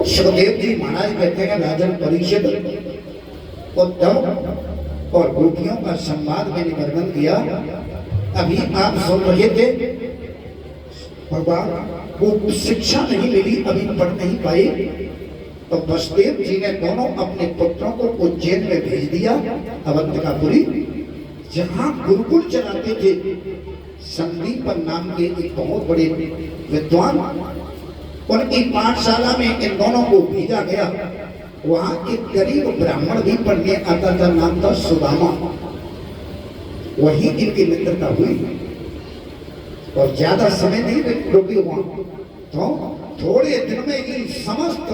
सुखदेव जी महाराज कहते हैं राजन परीक्षित उद्धव और गोपियों का संवाद मैंने वर्णन किया। अभी आप सुन रहे थे भगवान को शिक्षा नहीं मिली, अभी पढ़ नहीं पाए, तो वसुदेव जी ने दोनों अपने पुत्रों को उज्जैन में भेज दिया, अवंतिकापुरी, जहां गुरुकुल चलाते थे। संदीपन नाम के एक बहुत बड़े विद्वान, उनकी पाठशाला में इन दोनों को भेजा गया। वहां एक गरीब ब्राह्मण भी पढ़ने आता था, नाम था सुदामा, वही इनकी मित्रता हुई और ज्यादा समय नहीं रुकी वहां। तो थोड़े दिन में ही समस्त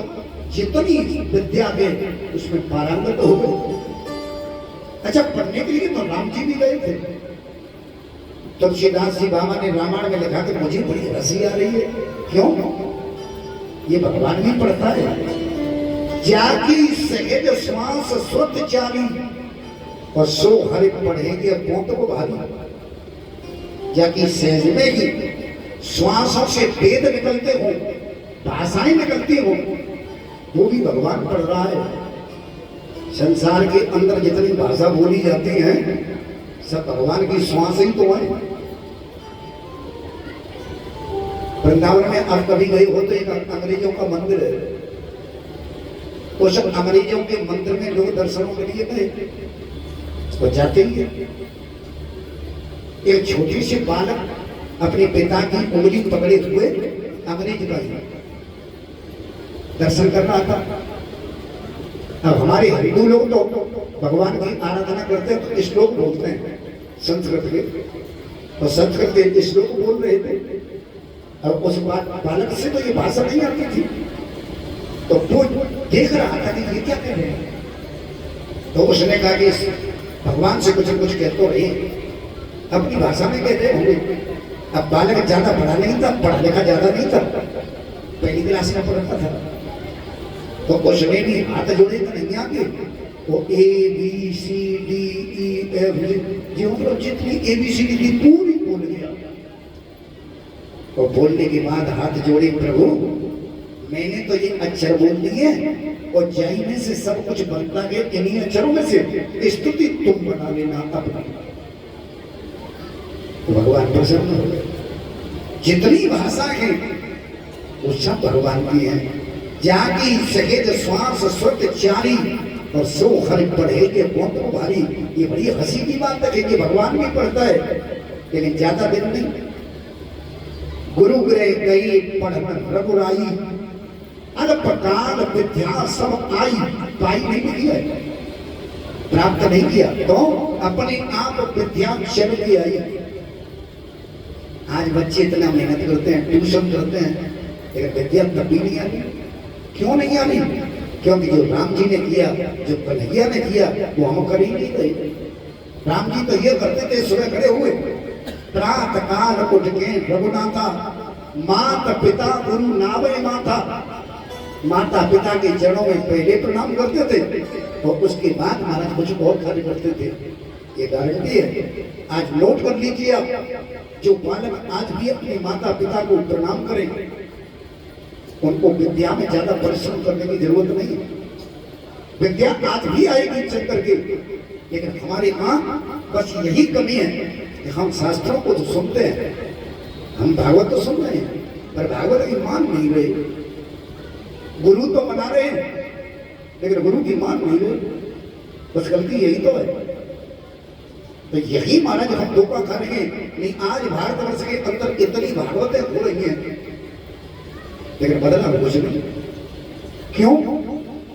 जितनी विद्या है उसमें पारंगत हो गए। अच्छा, पढ़ने के लिए तो राम जी भी गए थे। तुलसीदास जी बाबा ने रामायण में लिखा कि मुझे बड़ी हंसी आ रही है। क्यों? ये भगवान भी पढ़ता है। जाकी सहज श्वास स्वत चाली और सो हरि पढ़ेंगे कौन को भारी। जाकी सहज में ही श्वासों से वेद निकलते हो, भाषाएं निकलती हो, वो भी भगवान पढ़ रहा है। संसार के अंदर जितनी भाषा बोली जाती है सब भगवान की श्वास ही तो है। वृंदावन में आप कभी गए हो तो एक अंग्रेजों का मंदिर है, उस अंग्रेजों के मंदिर में लोग दर्शनों के लिए गए तो जाते ही एक छोटी सी बालक अपने पिता की उंगली पकड़े हुए अंग्रेज का दर्शन कर रहा था। अब हमारे हिंदू लोग तो भगवान की आराधना करते हैं तो श्लोक बोलते हैं संस्कृत के, और संस्कृत के श्लोक बोल रहे थे। अब उस बालक से तो ये भाषा नहीं आती थी, तो वो देख रहा था कि ये क्या कह रहे हैं। तो उसने कहा कि भगवान से कुछ न कुछ कहते रहे, अपनी भाषा में कहते होंगे। अब बालक ज्यादा पढ़ा नहीं था, पढ़ा लिखा ज्यादा नहीं था, पहली क्लास में पढ़ता था। तो उसने भी हाथ जोड़े तो नहीं आगे, वो A B C D E F G, मतलब जितनी ए बी सी डी थी पूरी बोल गया। और बोलने के बाद हाथ जोड़े, प्रभु मैंने तो ये अक्षर बोल दिए और जय में से सब कुछ बनता गया, इन्हीं अक्षरों में से स्तुति तुम बना लेना अपनी। तो भगवान प्रसन्न हो गए। जितनी भाषा है वो सब भगवान की है। जाकी सहेज श्वास स्वत चारी और सो हरि पढ़े के कौन भारी। ये बड़ी हंसी की बात है कि भगवान भी पढ़ता है, लेकिन ज्यादा दिन नहीं। गुरु गृह गई पढ़न रघुराई, अल्पकाल विद्या सब आई, पाई नहीं किया, प्राप्त नहीं किया, तो अपने आप विद्या चल के आई। आज बच्चे इतना मेहनत करते हैं, ट्यूशन करते हैं, लेकिन विद्या कभी नहीं आई। क्यों नहीं आई? क्योंकि जो राम जी ने किया, जो कन्हैया ने किया, वो हम कर ही नहीं गए। राम जी तो ये करते थे, सुबह खड़े हुए प्रातः काल उठ के रघुनाथा माता पिता गुरु नावे माता, माता पिता के चरणों में पहले प्रणाम करते थे और उसके बाद महाराज कुछ और कार्य करते थे। ये गारंटी है। आज नोट कर लीजिए आप, जो बालक आज भी अपने माता पिता को प्रणाम करें, उनको विद्या में ज्यादा परिश्रम करने की जरूरत नहीं। विद्या आज भी आएगी चल करके, लेकिन हमारे यहाँ बस यही कमी है कि हम शास्त्रों को तो सुनते हैं, हम भागवत तो सुन रहे हैं, पर भागवत की मान नहीं रहे। गुरु तो मना रहे हैं, लेकिन गुरु की मान नहीं रहे। बस गलती यही तो है। तो यही महाराज हम धोखा खा रहे हैं। नहीं, आज भारतवर्ष के अंदर इतनी भागवतें हो रही हैं, लेकिन बदला कुछ नहीं। क्यों?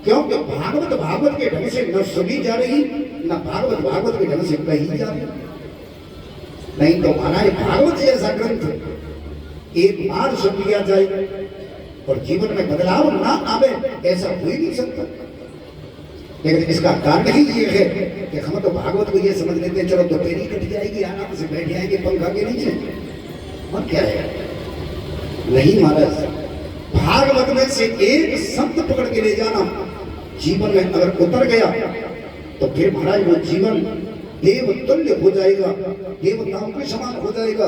क्योंकि भागवत भागवत के ढंग से न सुनी जा रही, न भागवत भागवत के ढंग से कही जा रही। नहीं तो महाराज भागवत जैसा ग्रंथ एक बार सुन लिया जाए और जीवन में बदलाव ना आवे, ऐसा हो ही नहीं सकता। लेकिन इसका कारण ही ये है कि हम तो भागवत को ये समझ लेते हैं, चलो दोपहरी कट जाएगी, आराम से बैठ जाएंगे पंखा के नीचे, और क्या है। नहीं महाराज, भागवत में से एक शब्द पकड़ के ले जाना जीवन में अगर उतर गया तो फिर महाराज वो जीवन देवतुल्य हो जाएगा, देवताओं के समान हो जाएगा।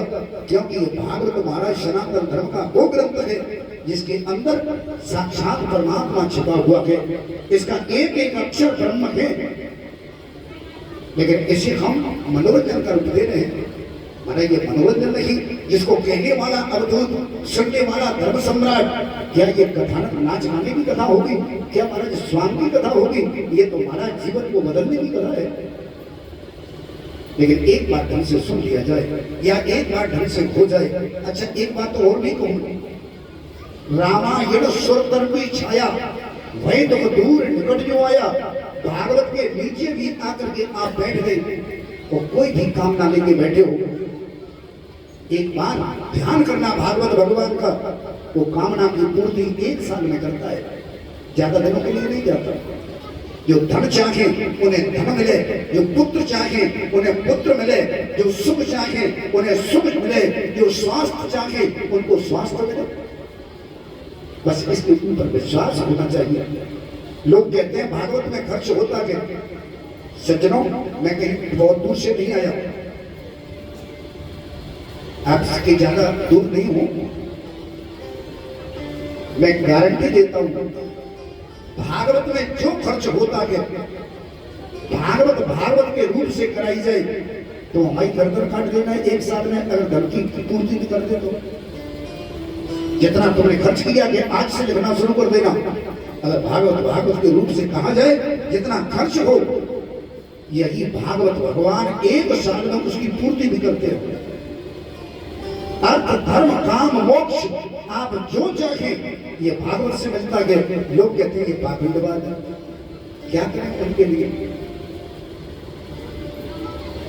क्योंकि ये भागवत महाराज सनातन धर्म का वो ग्रंथ है जिसके अंदर साक्षात परमात्मा छिपा हुआ है। इसका एक एक अक्षर ब्रह्म है, लेकिन इसे हम मनोरंजन का रूप दे रहे हैं। महाराज ये मनोरंजन नहीं, जिसको कहने वाला अवधूत, सुनने वाला धर्म सम्राट। क्या ये कथानक नाच गाने की कथा होगी? क्या महाराज स्वांग की कथा होगी? ये तो महाराज जीवन को बदलने की कथा है। लेकिन एक बात ढंग से सुन लिया जाए या एक बात ढंग से हो जाए। अच्छा, एक बात तो और नहीं कहूँ, रामायण सुरतर की छाया वही तो दूर निकट जो आया। भागवत के नीचे भी आकर के आप बैठ गए तो कोई भी काम ना लेके बैठे हो। एक बार ध्यान करना भागवत भगवान का, वो कामना की पूर्ति 1 साल में करता है, ज्यादा दिनों के लिए नहीं जाता। जो धन चाहे उन्हें धन मिले, जो पुत्र चाहे उन्हें पुत्र मिले, जो सुख चाहे उन्हें सुख मिले, जो स्वास्थ्य चाहे उनको स्वास्थ्य मिले। बस इसके ऊपर विश्वास होना चाहिए। लोग कहते हैं भागवत में खर्च होता है। सज्जनों, मैं कहीं बहुत दूर से नहीं आया, आपसे ज्यादा दूर नहीं हूं। मैं गारंटी देता हूं, भागवत में जो खर्च होता है भागवत भागवत के रूप से कराई जाए तो हमारी गर्दन काट देना है 1 साल में, अगर धन की पूर्ति कर दे तो। जितना तुमने खर्च किया कि आज से लिखना शुरू कर देना। अगर भागवत भागवत के रूप से कहा जाए, जितना खर्च हो यही भागवत भगवान 1 साल में उसकी पूर्ति भी करते हैं। अर्थ धर्म काम मोक्ष आप जो चाहें ये भागवत से मिलता है। लोग कहते हैं ये पाखंडवाद है, क्या करें उनके लिए।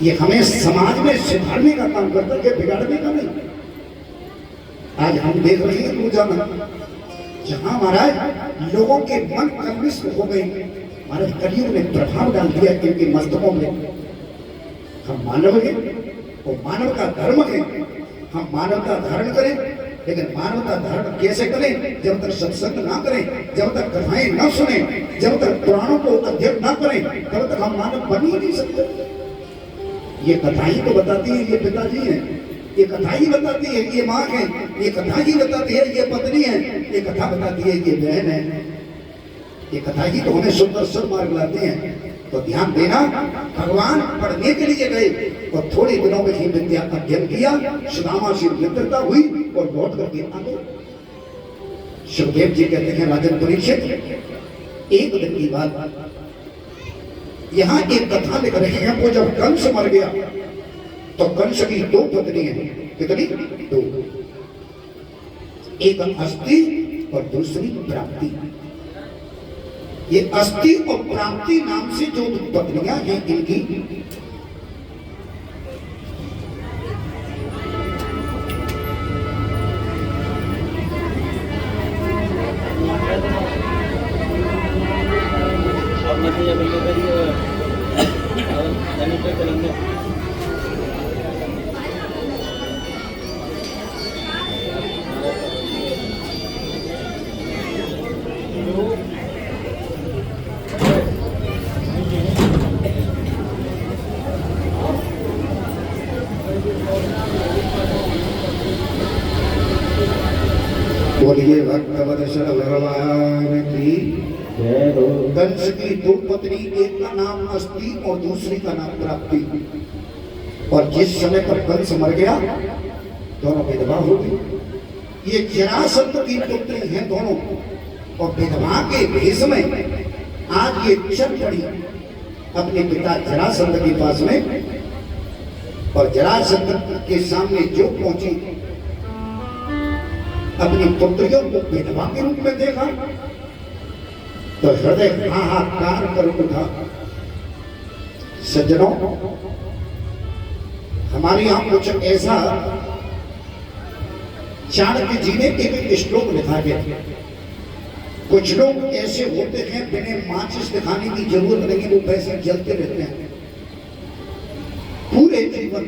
ये हमें समाज में सुधारने का काम करता है, बिगाड़ने का नहीं। आज हम देख रहे हैं रोजाना जहां महाराज लोगों के मन कलुषित हो गए, महाराज कलयुग ने प्रभाव डाल दिया इनके मस्तकों में। हम मानव हैं और मानव का धर्म है, हम मानवता धारण करें, लेकिन मानवता धारण कैसे करें? जब तक सत्संग ना करें, जब तक कथाएं ना सुने, जब तक पुराणों को अध्ययन ना करें, तब तक हम मानव बन ही नहीं सकते। ये कथा ही तो बताती है ये पिताजी हैं, ये कथा ही बताती है ये माँ है, ये कथा ही बताती है ये पत्नी है, ये कथा बताती है ये बहन है। ये कथा ही तो हमें सुंदर सन्मार्ग लाते हैं। तो ध्यान देना, भगवान पढ़ने के लिए गए और थोड़े दिनों में ही विद्या अध्ययन किया, सुदामा से मित्रता हुई और लौट करके आ गए। सुखदेव जी कहते हैं राजन परीक्षित, एक दिन की बात, यहाँ एक कथा लिख रहे हैं। वो जब कंस मर गया तो कंस की 2 पत्नी है। कितनी? 2। एक अस्थि और दूसरी प्राप्ति। ये अस्थि और प्राप्ति नाम से जो पत्नियां हैं इनकी बोलिए भक्तवत्सल भगवान की। कंस की 2 पत्नी, एक का नाम अस्थि और दूसरी का नाम प्राप्ति। और जिस समय पर कंस मर गया दोनों विधवा हो गई। ये जरासंध की पुत्री हैं दोनों, और विधवा के भेष में आज ये चल पड़ी अपने पिता जरासंध के पास में और जरासंध के सामने जो पहुंची, अपनी पुत्रियों को विधवा के रूप में देखा तो हृदय हाहाकार कर उठा। सज्जनों, हमारे यहां कुछ ऐसा चाणक्य जी ने एक श्लोक लिखा गया। कुछ लोग ऐसे होते हैं बिना माचिस दिखाने की जरूरत नहीं, वो वैसे जलते रहते हैं पूरे जीवन।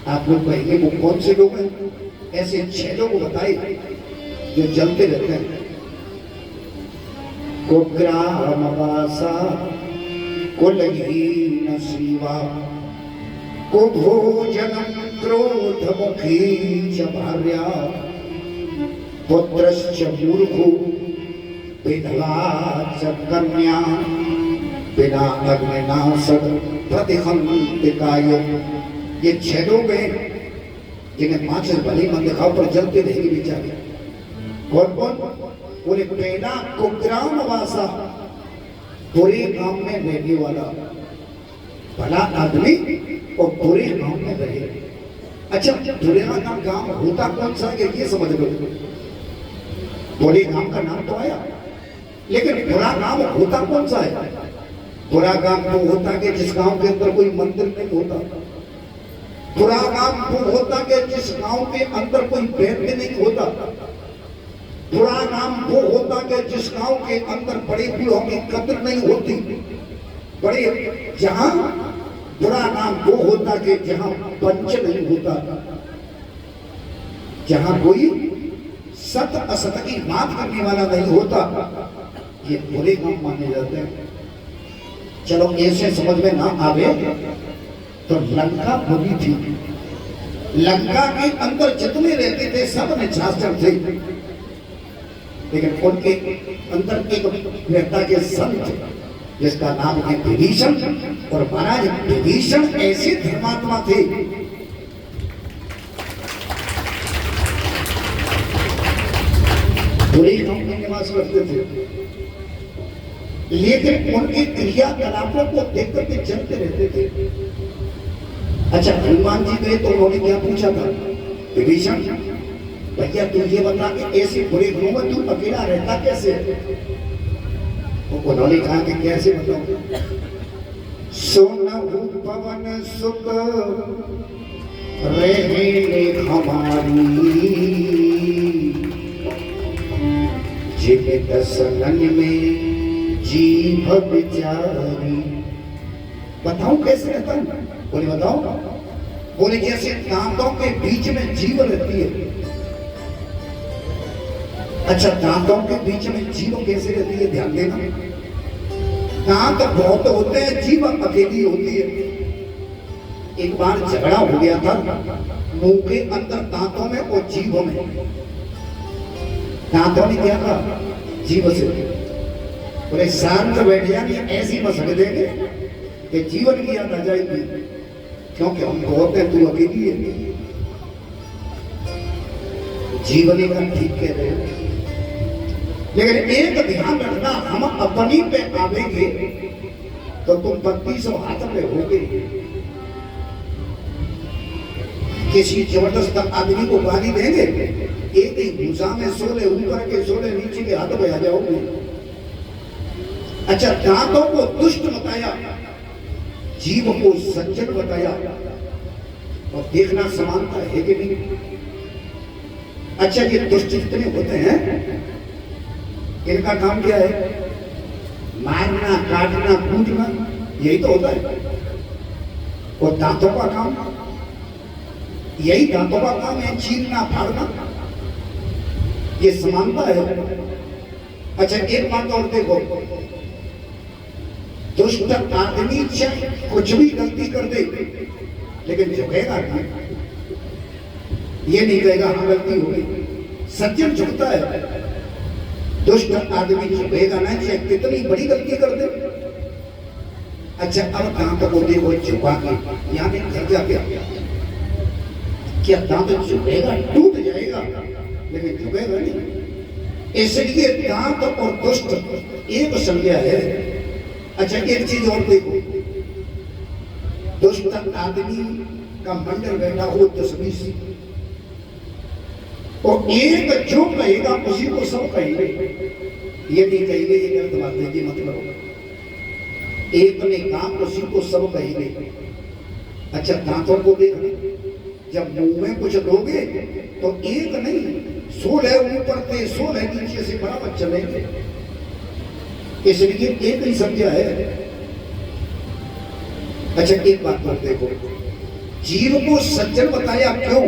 आप लोग कहेंगे वो कौन से लोग हैं? ऐसे 6 लोग बताए जो जलते रहते हैं। कुग्रामवासा कुलहीन सीवा कुभोजनम क्रोधमुखी च भार्या पुत्रश्च मूर्खो विधवा च कन्या बिना अग्निनाशक प्रतिहंतिकायो। ये 6 लोग हैं जिन्हें माचिस भली मन दिखाओ पर जलते रहेंगे बेचारे। कौन कौन? बोले पहला कुग्राम वासा, बुरे गांव में रहने वाला, भला आदमी और बुरे गांव में रहे। अच्छा, बुरा का गांव होता कौन सा है ये समझ लो। बुरे गांव का नाम तो आया, लेकिन बुरा गांव होता कौन सा है? बुरा गांव वो होता है जिस गांव के अंदर कोई मंदिर नहीं होता। बुरा गांव वो होता है जिस गांव के अंदर कोई बैंक नहीं होता। बुरा नाम वो होता कि जिस गांव के अंदर बड़े बूढ़ों की कदर नहीं होती। बड़े जहां बुरा नाम वो होता कि जहां पंच नहीं होता, जहां कोई सत असत की बात करने वाला नहीं होता, ये बुरे गांव माने जाते हैं। चलो ऐसे समझ में ना आवे तो लंका बुरी थी। लंका के अंदर जितने रहते थे सब निशाचर थे, लेकिन उनके अंदर एक व्यक्ता के संत जिसका नाम है विभीषण। और महाराज विभीषण ऐसे धर्मात्मा थे, बुरे गांव में निवास करते थे, लेकिन उनके क्रियाकलापों को देख करके जलते रहते थे। अच्छा, हनुमान जी गए तो उन्होंने क्या पूछा था? विभीषण भैया तू ये बता कि ऐसे बुरे गुणों में तू अकेला रहता कैसे? उन्होंने कहा कि कैसे बताऊं? सोनहु पवन सुत रहे हमारी जिन दसनन में जीभ बिचारी। बताऊं कैसे रहता हूं? बोले बताओ। बोले जैसे दांतों के बीच में जीभ रहती है। अच्छा, दांतों के बीच में जीभ कैसे रहती है? ध्यान देना, दांत बहुत होते हैं, जीभ अकेली होती है। एक बार झगड़ा हो गया था मुंह के अंदर दांतों में और जीभ में। दांतों ने क्या कहा? जीभ से बोले शांत बैठ जाए, ऐसी मसक देंगे कि जीवन की याद आ जाएगी, क्योंकि हम बहुत हैं, तू अकेली है। जीवनी का ठीक कह रहे हो, लेकिन एक ध्यान रखना, हम अपनी पे आवेंगे तो तुम 3200 हाथ में होगे। किसी जबरदस्त आदमी को गाली देंगे, एक ही भूसा में सोले ऊपर के सोले नीचे के हाथ में आ जाओगे। अच्छा, दांतों को दुष्ट बताया, जीव को सज्जन बताया, और देखना समानता है कि नहीं? अच्छा, ये दुष्ट जितने होते हैं इनका काम क्या है? मारना, काटना, कूटना, यही तो होता है। और दांतों का काम, यही दांतों का काम है, चीरना, फाड़ना, ये समानता है। अच्छा, एक बात और देखो, दुष्ट आदमी चाहे कुछ भी गलती कर दे, लेकिन झुकेगा नहीं, ये नहीं कहेगा हाँ गलती होगी। सज्जन झुकता है, दुष्ट आदमी झुकेगा ना, चाहे कितनी बड़ी गलती कर दे। अच्छा, अब दांत को देखो झुका के, यहाँ पे घर जाके क्या दांत झुकेगा? टूट जाएगा, लेकिन झुकेगा नहीं। इसलिए दांत और दुष्ट एक संज्ञा है। अच्छा, एक चीज और देखो, दुष्ट आदमी का मंडल बैठा हो 10-20, और एक जो कहेगा उसी को सब कहेंगे। ये नहीं कहेंगे ये गलत बात है जी, मत करो। एक ने काम उसी को सब कहेंगे। अच्छा दांतों को देखना, जब मुंह में कुछ दोगे तो एक नहीं 16 ऊपर से 16 नीचे से बराबर चलेंगे, इसलिए एक ही समझा है। अच्छा एक बात पर देखो, जीव को सज्जन बताया क्यों?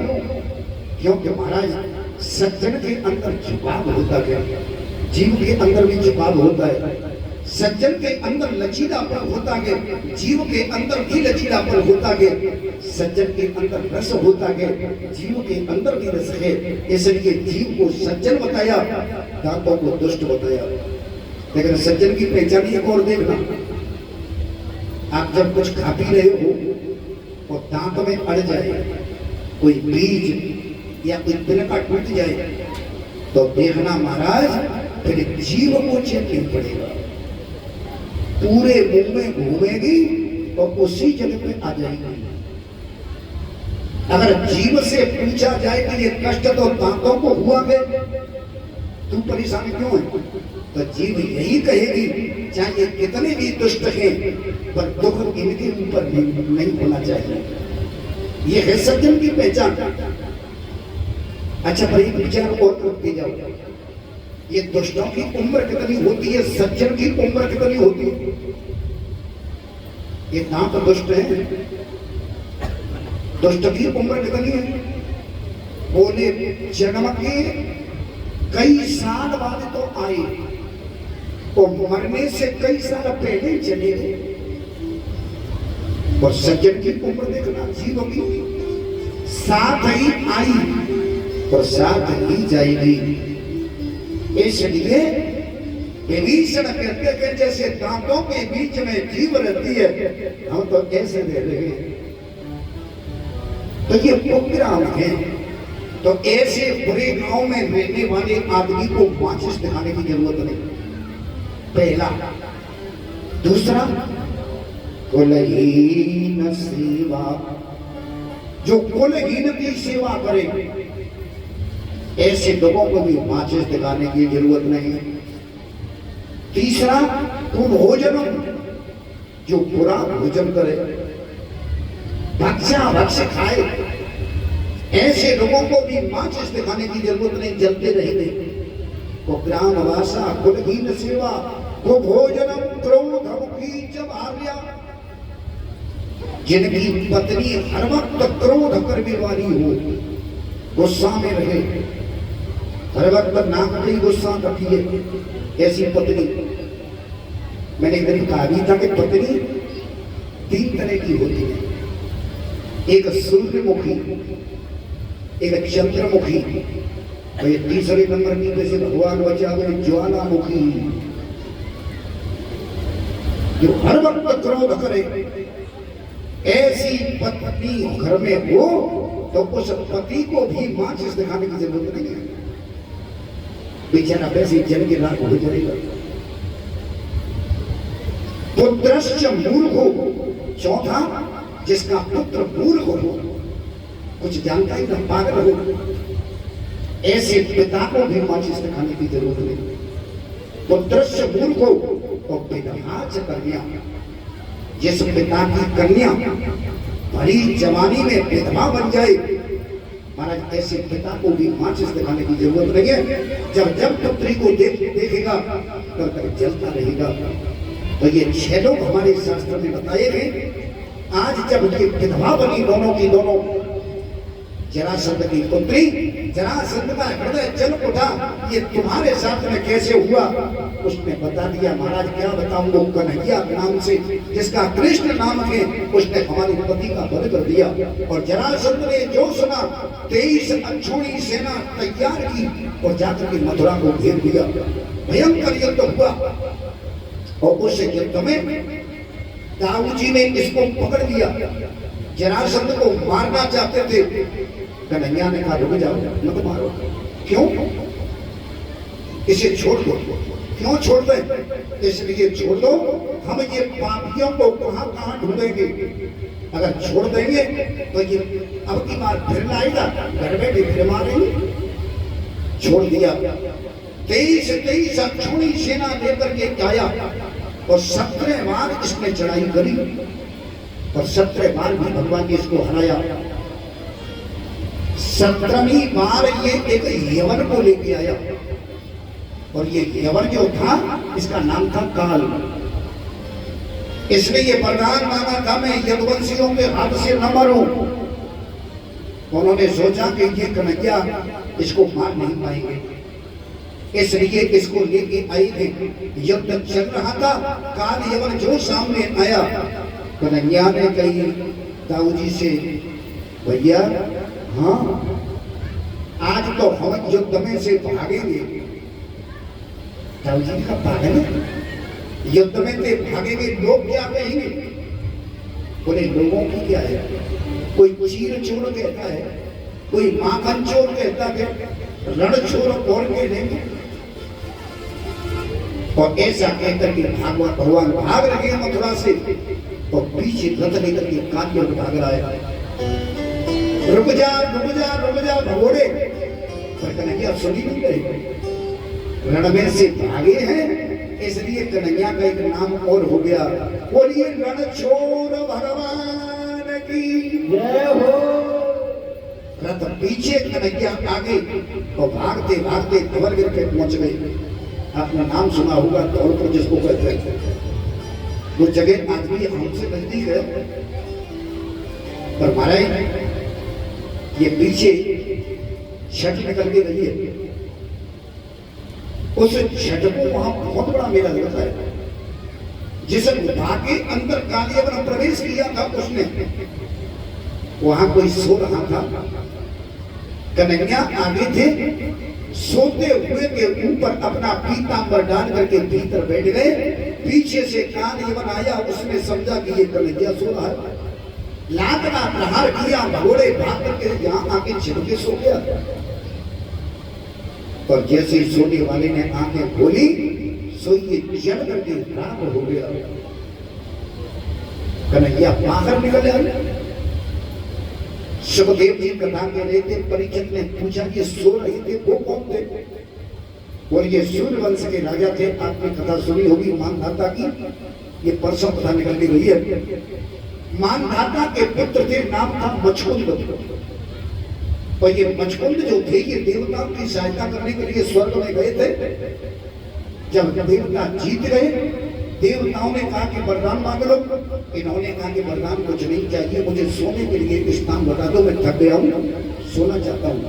क्योंकि महाराज सज्जन के अंदर झुकाव होता है, जीव के अंदर भी झुकाव होता है। सज्जन के अंदर लचीलापन होता है, जीव के अंदर भी लचीलापन होता है। सज्जन के अंदर रस होता है, जीव के अंदर भी रस है। इसलिए जीव को सज्जन बताया, दांतों को दुष्ट बताया। लेकिन सज्जन की पहचान एक और देखना, आप जब कुछ खा पी रहे हो और दांत में अड़ जाए, कोई बीज या कोई तिनका टूट जाए, तो देखना महाराज फिर जीव को चेक नहीं पड़ेगा, पूरे मुंह में घूमेगी और उसी जगह पे आ जाएगी। अगर जीव से पूछा जाए कि ये कष्ट तो दांतों को हुआ है, तू परेशान क्यों है, तो जीव यही कहेगी चाहे कितने भी दुष्ट हैं पर दुख इनके ऊपर नहीं होना चाहिए। ये है सज्जन की पहचान। अच्छा पर एक विचार और करते जाओ, ये दुष्टों की उम्र कितनी होती है, सज्जन की उम्र कितनी होती है? ये दांत दुष्ट है, दुष्ट की उम्र कितनी है? बोले जन्म के कई साल बाद तो आए, तो मरने से कई साल पहले चले गए। और सज्जन की उम्र देखना, जीव की साथ ही आई और साथ ही जाएगी। इसलिए विभीषण कहते हैं जैसे दांतों के बीच में जीव रहती है, हम तो ऐसे रह रहे हैं। तो ये उपग्राम है, तो ऐसे बुरे गांव में रहने वाले आदमी को माचिस दिखाने की जरूरत नहीं, पहला। दूसरा, कुलहीन सेवा, जो कुलहीन की सेवा करे ऐसे लोगों को भी माचिस दिखाने की जरूरत नहीं। तीसरा, कुभोजन, जो बुरा भोजन करे, भक्षा भक्ष खाए, ऐसे लोगों को भी माचिस दिखाने की जरूरत नहीं, जलते रहेंगे। तो ग्राम वासा कुलहीन सेवा, कुभोजनम क्रोधमुखी च भार्या, जिनकी पत्नी हर वक्त क्रोध करने वाली हो, गुस्सा में रहे, हर वक्त नाक पे गुस्सा रखी है, ऐसी पत्नी। मैंने कभी कहा भी था कि पत्नी 3 तरह की होती है, एक सूर्यमुखी, एक चंद्रमुखी, और ये तीसरे नंबर की वैसे भगवान बचावे ज्वालामुखी, जो हर वक्त क्रोध करे। ऐसी पत्नी घर में हो तो उस पति को भी माचिस दिखाने की जरूरत नहीं है, बेचारा वैसे जल के राख हो जाएगा। पुत्रश्च मूर्ख हो, चौथा जिसका पुत्र मूर्ख हो, कुछ जानता ही ना, पागल हो, ऐसे पिता को भी माचिस दिखाने की जरूरत नहीं। पुत्रश्च मूर्ख हो और विधवा च कन्या, जिस पिता की कन्या भरी जवानी में विधवा बन जाए, महाराज ऐसे पिता को भी माचिस दिखाने की जरूरत नहीं है। जब जब पुत्री को देखेगा तब तक जलता रहेगा। तो ये 6 लोग हमारे शास्त्र में बताए गए। आज जब ये विधवा बनी दोनों की दोनों, जरासंध की पुत्री, जरासंध का हृदय जल उठा, ये तुम्हारे साथ में कैसे हुआ? उसने बता दिया, महाराज क्या बताऊं, वो कन्हैया नाम से जिसका कृष्ण नाम है, उसने हमारे पति का वध कर दिया। और जरासंध ने जो सुना 23 अक्षौणी सेना तैयार की और जाकर के मथुरा को घेर दिया। भयंकर युद्ध हुआ और उस युद्ध में दाऊ जी ने इसको पकड़ लिया, जरासंध को मारना चाहते थे। कन्हैया ने कहा रुक जाओ, मत मारो। क्यों? इसे छोड़ दो। क्यों छोड़ दे? इसलिए छोड़ दो, हम ये पापियों को कहां कहां ढूंढेंगे। अगर छोड़ देंगे तो ये अब की बार फिर लाएगा, घर बैठे फिर मारेंगे। छोड़ दिया। 23 अक्षौणी सेना लेकर के आया और 17 बार इसने चढ़ाई करी और 17 बार भी भगवान ने इसको हराया। 17वीं बार ये एक यवन को लेके आया और ये यवन जो था इसका नाम था काल। इसलिए ये वरदान मांगा था मैं यदुवंशियों के हाथ से न मरूं। उन्होंने सोचा कि ये कन्हैया इसको मार नहीं पाएंगे, इसलिए इसको लेके आए थे। युद्ध चल रहा था, काल यवन जो सामने आया, कन्हैया ने कही ताऊ जी से, भैया हाँ आज तो हम युद्ध में से भागेंगे। ताऊ जी का पागल युद्ध में से भागेंगे, लोग क्या कहेंगे? बोले लोगों की क्या है, कोई चीर चोर कहता है, कोई माखन चोर कहता है, रण चोर और के लेंगे। और ऐसा कहकर के भगवान भाग रहे मथुरा से और पीछे रथ लेकर के कालियों को भाग रहा है। रुक जा रुक जा रुक जा भगोड़े, पर कन्हैया सुनी नहीं रही। रण में से भागे हैं इसलिए कन्हैया का एक नाम और हो गया। बोलिए रणछोड़ भगवान की जय हो। रथ पीछे कन्हैया आगे और भागते भागते धवलगिर पे पहुंच गए। आपने नाम सुना होगा धौलपुर जिसको कहते हैं, वो जगह आज भी हमसे नजदीक है। पर महाराज ये पीछे छठ निकल के रही है, उस छठ को वहां बहुत बड़ा मेला लगता है। जिस गुफा के अंदर कालियवन प्रवेश किया था उसने, वहां कोई सो रहा था, कन्हैया आगे थे, सोते हुए के ऊपर अपना पीतांबर डाल करके भीतर बैठ गए। पीछे से कालियवन आया, उसने समझा कि ये कन्हैया सो रहा है, लात का प्रहार किया, घोड़े भाग करके यहाँ आके छिपके सो गया। और जैसे ही सोने वाले ने आंखें खोली, सो ये जल करके राम हो गया। कन्हैया बाहर निकल आए। सुखदेव जी कथा कह रहे थे, परीक्षित ने पूछा ये सो रहे थे वो कौन थे? और ये सूर्य वंश के राजा थे। आपने कथा सुनी होगी मानधाता की, ये परसों कथा निकल के गई है। मानधाता के पुत्र थे, नाम था मचकुंद। और ये मचकुंद जो थे ये देवताओं की सहायता करने के लिए स्वर्ग में गए थे। जब देवता जीत गए, देवताओं ने कहा कि वरदान मांग लो। इन्होंने कहा कि वरदान कुछ नहीं चाहिए, मुझे सोने के लिए एक स्थान बता दो, मैं थक गया हूँ, सोना चाहता हूँ।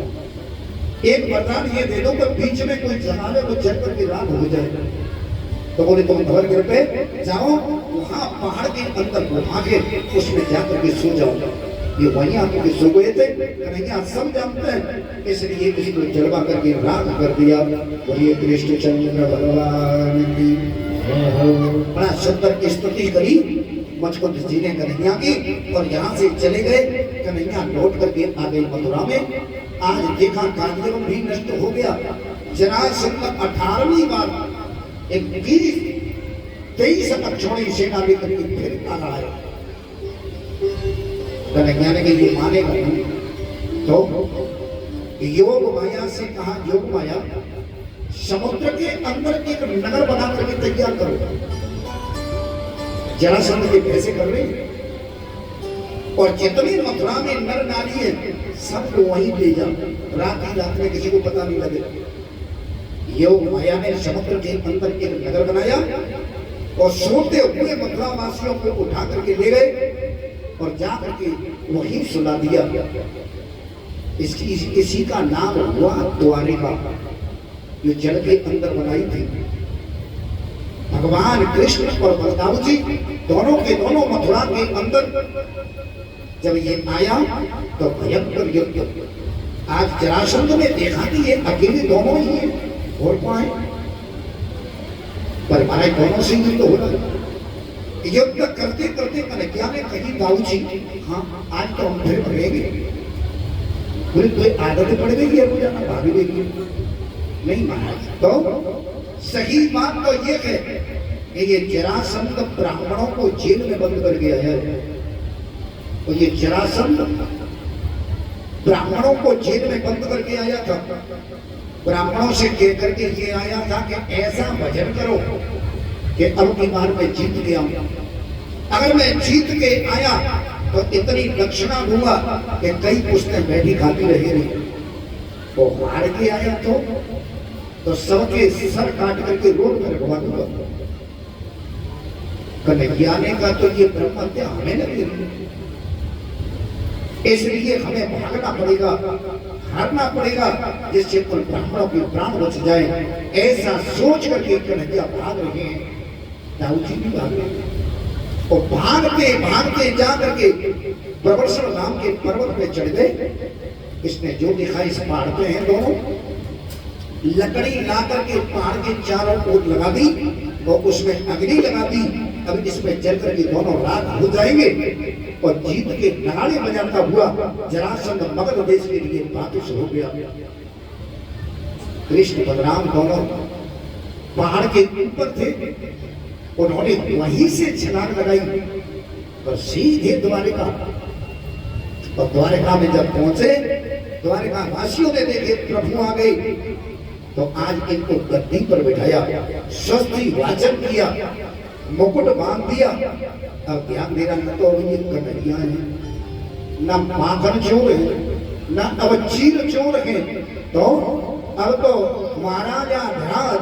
एक वरदान ये दे दो कि बीच में कोई जहाज है वो चल करके रात हो जाए। तो बोले तुम धवलगिर पे जाओ, वहां पहाड़ के अंदर गुफा के उसमें जाकर के सो जाओ। ये वहीं आकर के सो गए थे। कन्हैया सब जानते हैं, इसलिए इसको जलवा करके राख कर दिया। बोलिए कृष्णचंद्र भगवान की बड़ा सुंदर स्तुति करी मचकुंद जी ने कन्हैया की। और यहाँ से चले गए, कन्हैया लौट करके आ गए मथुरा में। आज देखा कालियवन भी नष्ट हो गया। जरासंध 18वीं बार एक 23 अक्षौणी सेना लेकर के फिर आ रहा है। कन्हैया ने ये मानेगा नहीं, तो योग माया से कहा, योग माया समुद्र के अंदर एक नगर बना करके तैयार करो। जरासंध के पैसे कर रहे और जितनी मथुरा में नर नारी है सबको वहीं ले जाओ, रात ही रात में किसी को पता नहीं लगे। योग माया ने समुद्र के अंदर एक नगर बनाया और सोते हुए मथुरा वासियों को उठा करके ले गए और जाकर के वहीं सुला दिया। इसी का नाम हुआ द्वारिका, जो जल के अंदर बनाई थी। भगवान कृष्ण और बलदाऊ जी दोनों के दोनों मथुरा के अंदर जब ये आया तो भयंकर युद्ध। आज जरासंध ने देखा कि ये अकेले दोनों ही है और कौन है, पर हमारे दोनों से युद्ध हो रहा है। युद्ध करते करते कन्हैया ने कही दाऊ जी हाँ आज तो हम फिर मरेंगे। बोले कोई आदत पड़ गई है रोजाना भाभी देगी? नहीं महाराज, तो सही बात तो ये है कि ये जरासंध ब्राह्मणों को जेल में बंद कर गया है। तो ये जरासंध ब्राह्मणों को जेल में बंद करके आया था। ब्राह्मणों से कह करके ये आया था कि ऐसा भजन करो कि अब की बार मैं जीत गया। अगर मैं जीत के आया तो इतनी दक्षिणा दूंगा कि कई पुश्तें बैठी खाती रहेगी। वो हार के आया तो सबके सर काट करके रोड पर रखवा दूंगा। कन्हैया ने कहा तो ये ब्रह्म हत्या हमें लगेगी, इसलिए हमें भागना पड़ेगा, हारना पड़ेगा, जिससे कुल ब्राह्मणों के प्राण बच जाए। ऐसा सोच करके कन्हैया भाग रहे हैं। दाऊद जी भी भाग रहे हैं और भागते भागते जा करके प्रवर्षण नाम के पर्वत पे चढ़ गए। इसने जो देखा इस पहाड़ पे हैं दोनों, लकड़ी ला करके पहाड़ के चारों ओर लगा दी और उसमें अग्नि लगा दी। अब इसमें जल करके दोनों राख हो जाएंगे और जीत के नगाड़े बजाता हुआ जरासंध मगध देश के लिए वापस हो गया। कृष्ण बलराम दोनों पहाड़ के ऊपर थे, उन्होंने वहीं से छलांग लगाई और सीधे द्वारिका। और द्वारिका में जब पहुंचे, द्वारिका वासियों ने देखे प्रभु आ गए, तो आज इनको गद्दी पर बिठाया, स्वस्ति वाचन किया, मुकुट बांध दिया। अब ध्यान देना, न तो ये कन्हैया है, न माखन चोर है, न अब चीर चोर है, तो अब तो महाराजा ध्यान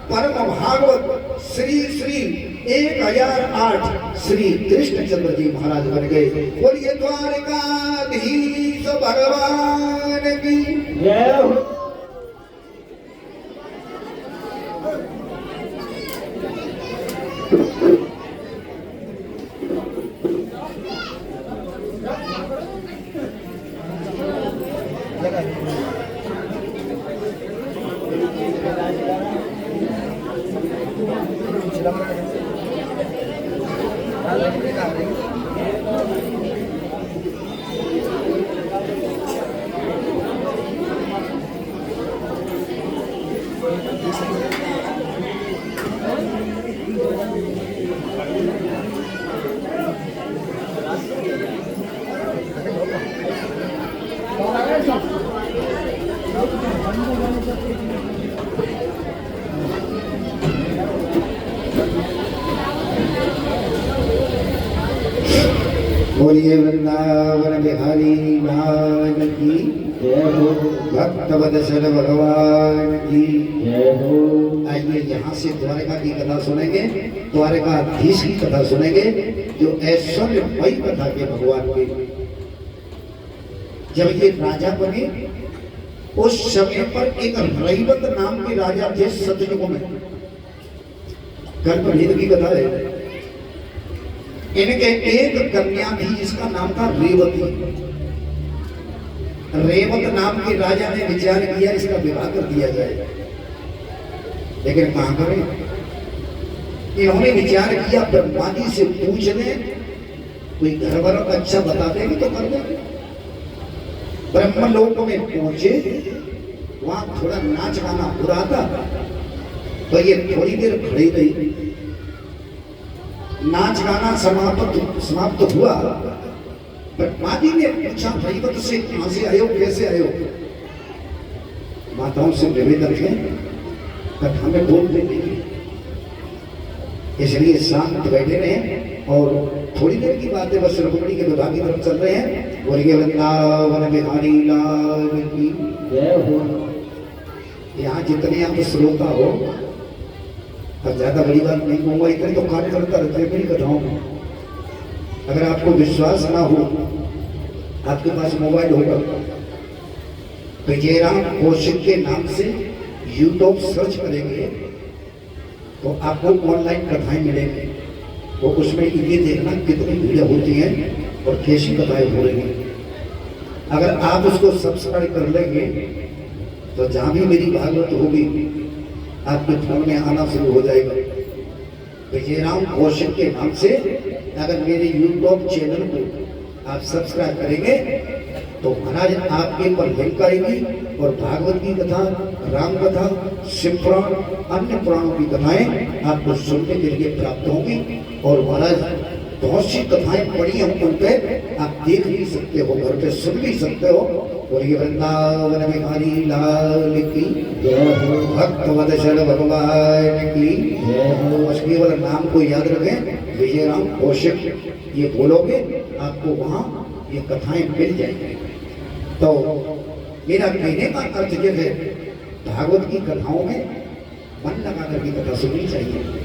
परम भागवत श्री श्री 1008 श्री कृष्णचंद्र जी महाराज बन गए। बोलिए द्वारकाधीश भगवान की जय हो। बोलिए वृंदावन बिहारी लाल की जय हो, भक्त वत्सल भगवान की जय हो। आइए यहाँ से द्वारका की कथा सुनेंगे, द्वारकाधीश की कथा सुनेंगे, जो ऐश्वर्यमयी कथा के भगवान की। जब ये राजा बने उस समय पर एक रईवत नाम के राजा थे सतयुग में। गर्भभेद की कथा है। इनके एक कन्या थी जिसका नाम था रेवती। रेवत नाम के राजा ने विचार किया इसका विवाह कर दिया जाए, लेकिन कहां करें। इन्होंने विचार किया ब्रह्मा जी से पूछ ले, कोई घर वालों का अच्छा बता देंगे तो कर देंगे। ब्रह्मलोक में पहुंचे, वहां थोड़ा नाच गाना हो रहा था, तो ये थोड़ी देर खड़ी रही। नाच गाना समाप्त हुआ। ब्रह्मा जी ने पूछा रईवत से, कहां से आयो, कैसे आयो। माताओं से निवेदन है कथा में बोल देंगे, इसलिए शांत बैठे रहे। और थोड़ी देर की बात है, बस रुक्मिणी के विवाह की तरफ चल रहे हैं। बोलिए वृंदावन बिहारी लाल की जय हो। यहाँ जितने आप श्रोता हो, पर ज्यादा बड़ी बात नहीं कहूंगा, इतने तो कार्य करता रहते हैं मेरी कथाओं में। अगर आपको विश्वास ना हो, आपके पास मोबाइल होगा, विजयराम कौशिक के नाम से यूट्यूब सर्च करेंगे तो आपको ऑनलाइन कथाएं मिलेंगी। तो उसमें ये देखना कितनी भीड़ होती है और कैसी कथाएं हो रही हैं। अगर आप उसको सब्सक्राइब कर लेंगे तो जहां भी मेरी भागवत होगी आपके फोन में आना शुरू हो जाएगा। विजयराम कौशिक के नाम से अगर मेरे यूट्यूब चैनल को आप सब्सक्राइब करेंगे तो महाराज आपके पर लिंक आएगी और भागवत की कथा, राम कथा, शिव पुराण, अन्य पुराणों की कथाएं आपको सुनने के लिए प्राप्त होंगी। और महाराज बहुत सी कथाएं पढ़ी हम उन पे आप देख भी सकते हो, घर पे सुन भी सकते हो। बोलिए वृंदावन बिहारी लाल की जय हो, भक्त वत्सल भगवान की जय हो। बस केवल नाम को याद रखें, विजयराम कौशिक, ये बोलोगे आपको वहां ये कथाएं मिल जाएंगी। तो मेरा कहने का अर्थ यह है, भागवत की कथाओं में मन लगा करके कथा सुननी चाहिए।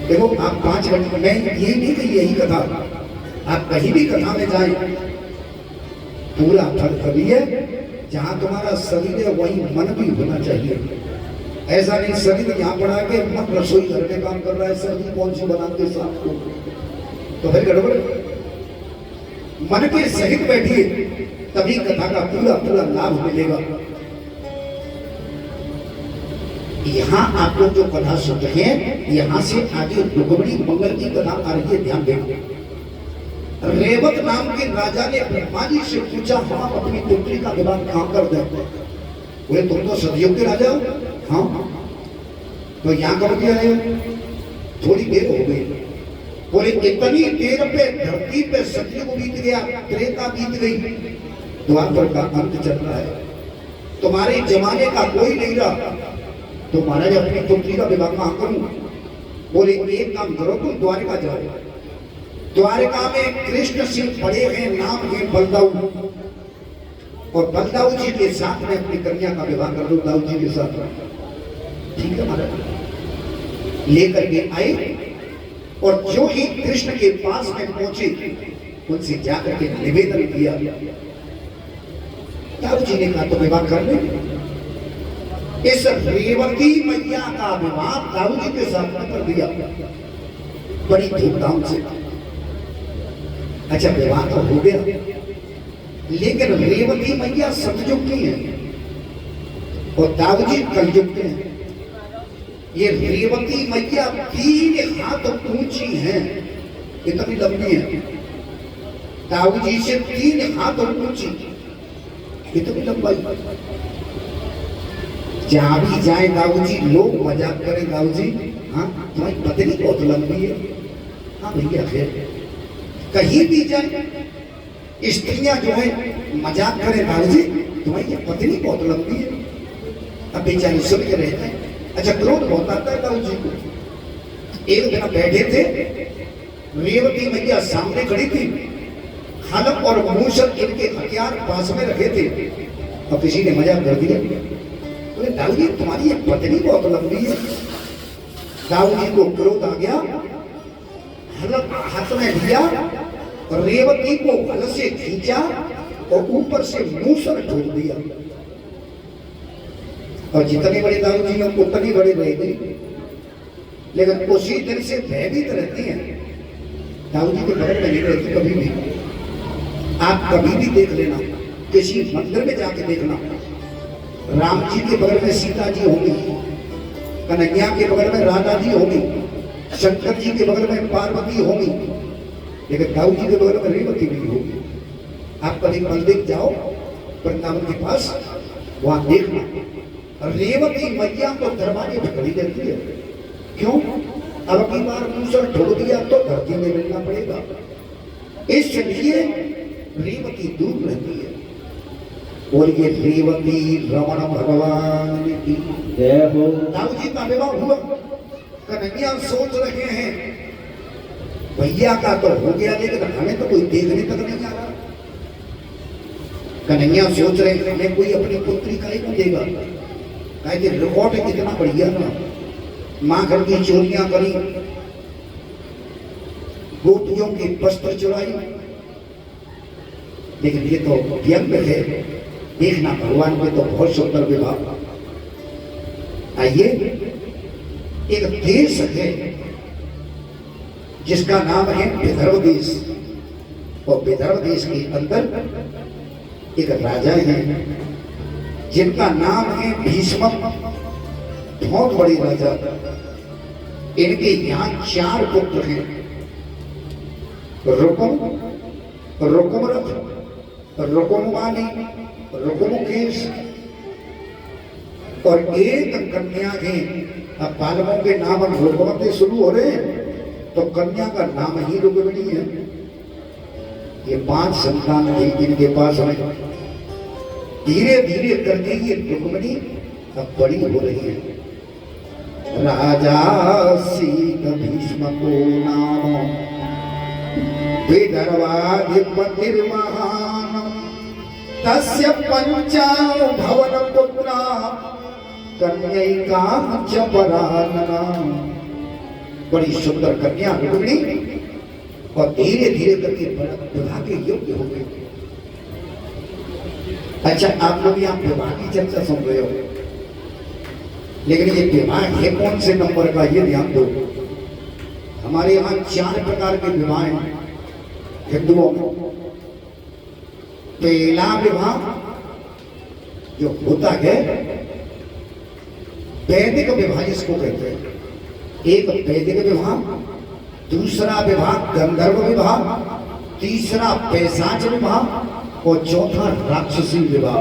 देखो आप 5 घंटे, मैं ये नहीं कि यही कथा, आप कहीं भी कथा में जाए पूरा फल कभी है, जहां तुम्हारा शरीर है वही मन भी होना चाहिए। ऐसा नहीं शरीर यहाँ पड़ा के मन रसोई घर में काम कर रहा है, सब्जी कौन सी बनाते शाम को, तो फिर गड़बड़। मन के सहित बैठिए, तभी कथा का पूरा पूरा लाभ मिलेगा। यहाँ आप लोग जो कथा सुन रहे हैं, यहाँ से आगे रुक्मिणी मंगल की कथा आ रही है, ध्यान दें। रेवत नाम के राजा ने ब्रह्मा जी से पूछा, हम अपनी पुत्री का विवाह कहाँ कर दें? बोले तुम तो सदियों के राजा हो। हाँ, तो यहाँ कब दिया है? थोड़ी देर हो गई। बोले इतनी देर पे धरती पे सतयुग बीत गया, त्रेता बीत गई, द्वापर का अंत चल रहा है, तुम्हारे जमाने का कोई नहीं रहा, तो महाराज अपनी पुत्री का विवाह कहाँ करूं? बोले एक काम करो, तुम द्वारिका जाओ, द्वारिका में कृष्ण से बड़े हैं, नाम है बलदाऊ, और बलदाऊ जी के साथ में अपनी कन्या का विवाह कर दो, दाऊ जी के साथ। ठीक है महाराज, लेकर के आए, और जो ही कृष्ण के पास में पहुंचे, उनसे जाकर के निवेदन किया। दाऊ जी ने कहा तो विवाह कर ले। इस रेवती मैया का विवाह दाऊ जी के साथ में कर दिया, बड़ी धूमधाम से। अच्छा विवाह तो हो गया, लेकिन रेवती मैया सतयुग की है और दाऊ जी कलयुग के हैं। ये रेवती मैया 3 हाथ ऊंची हैं, इतनी लंबी है, दाऊ जी से 3 हाथ ऊंची, इतनी लंबाई। जहां भी जाए दाऊ जी, लोग मजाक करें, दाऊ जी हाँ तुम्हारी पत्नी बहुत लंबी है। हाँ भैया, फिर कहीं भी जाए स्त्रियां जो है मजाक करें, दाऊ जी तुम्हारी पत्नी बहुत लंबी है। अब बेचारी सुन के रहते हैं। अच्छा क्रोध बहुत आता है दाऊ जी को। एक दिन बैठे थे, रेवती मैया सामने खड़ी थी, हलक और मूसल इनके हथियार पास में रखे थे, और किसी ने मजाक कर दिया, बोले दाऊ जी तुम्हारी ये पत्नी बहुत लंबी है। दाऊ जी को क्रोध आ गया, हलक हाथ में लिया, रेवती को हल से खींचा और ऊपर से मूसल ठोक दिया, और जितने बड़े दाऊ जी हैं उतनी बड़ी रहेगी, लेकिन उसी दिन से भयभीत रहती हैं, दाऊ जी के बगल में नहीं रहती कभी भी। आप कभी भी देख लेना, किसी मंदिर में जाके देखना, राम जी के बगल में सीता जी होंगी, कन्हैया के बगल में राधा जी होंगी, शंकर जी के बगल में पार्वती होंगी, लेकिन दाऊ जी के बगल में रेवती नहीं होगी। आप कभी मंदिर जाओ वृंदावन के पास, वहां देखना रेवती मैया को दरवाजे पर खड़ी रहती है। क्यों? अब की बार मूसल ठोक दिया तो धरती में मिलना पड़ेगा, इसलिए रेवती दूर रहती है। और ये रेवती रमण भगवान की जय हो। दाऊ जी का विवाह हुआ, कन्हैया सोच रहे हैं भैया का तो हो गया, लेकिन हमें तो कोई देखने तक नहीं आ रहा। कन्हैया सोच रहे हैं हमें कोई अपनी पुत्री का ही देगा, कहे रिकॉर्ड कितना बढ़िया ना, माँ घर की चोरियां करी, गोपियों के वस्त्र चुराई, लेकिन ये तो व्यंग है, देखना भगवान के तो बहुत सुंदर विवाह। आइए, एक देश है जिसका नाम है विदर्भ देश, और विदर्भ देश के अंदर एक राजा है जिनका नाम है भीष्म, बहुत बड़े राजा। इनके यहाँ 4 पुत्र हैं, रुकुम, रुकुमरथ, रुकुमवानी, रुकुमकेश, और एक कन्या है। अब बालकों के नाम रुकुमत से शुरू हो रहे हैं, तो कन्या का नाम ही रुक्मिणी है। ये 5 संतान थी इनके पास में, धीरे धीरे करके ये रुक्मिणी अब बड़ी हो रही है। राजा सीत भीष्म को नाम विदर्भाधिपतिर्महान तस्य पंचानो भवन पुत्रा कन्यैका च परानना। बड़ी सुंदर कन्या रुक्मिणी और धीरे धीरे करके विवाह के योग्य हो गई। अच्छा, आप लोग यहाँ विवाह की चर्चा सुन रहे हो, लेकिन ये विवाह है कौन से नंबर का, ये ध्यान दो। हमारे यहाँ 4 प्रकार के विवाह हैं हिंदुओं में। पहला विवाह जो होता है वैदिक विवाह जिसको कहते हैं, एक वैदिक विवाह, दूसरा विवाह गंधर्व विवाह, तीसरा पैशाच विवाह और चौथा राक्षसी विवाह।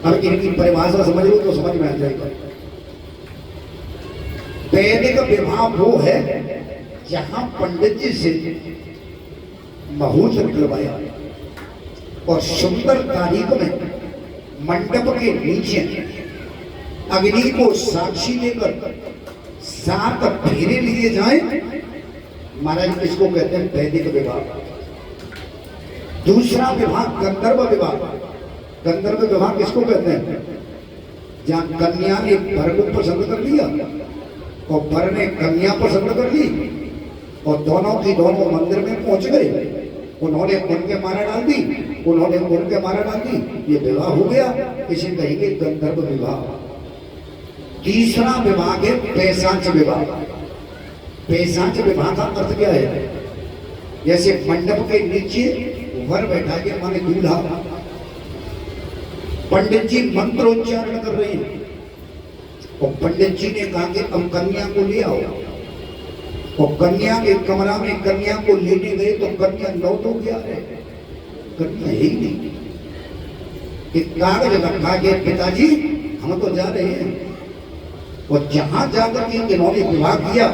अब इनकी परिभाषा समझ लो तो समझ में आ जाएगा। वैदिक विवाह वो है जहां पंडित जी से मुहूर्त निकलवाया और सुंदर तारीख में मंडप के नीचे अग्नि को साक्षी लेकर 7 फेरे लिए जाए। महाराज इसको कहते हैं वैदिक विवाह। दूसरा विवाह गंधर्व विवाह। गंधर्व विवाह किसको कहते हैं, जहां कन्या ने वर को पसंद कर लिया और वर ने कन्या पसंद कर ली और दोनों की दोनों मंदिर में पहुंच गए। उन्होंने उनके मारा डाल दी, उन्होंने उनके मारा डाल दी, ये विवाह हो गया। इसे कहेंगे गंधर्व विवाह। तीसरा विवाह है पैशाच विवाह। पैशाच विवाह का अर्थ क्या है, जैसे मंडप के नीचे वर बैठा के माने दूल्हा, पंडित जी मंत्रोच्चारण कर रहे हैं और पंडित जी ने कहा कि अब कन्या को ले आओ, और कन्या के कमरा में कन्या को लेने गए तो कन्या लौट हो गया है, कन्या है ही नहीं। एक कागज रखा के पिताजी हम तो जा रहे हैं, और जहां जाकर के इन्होंने विवाह किया,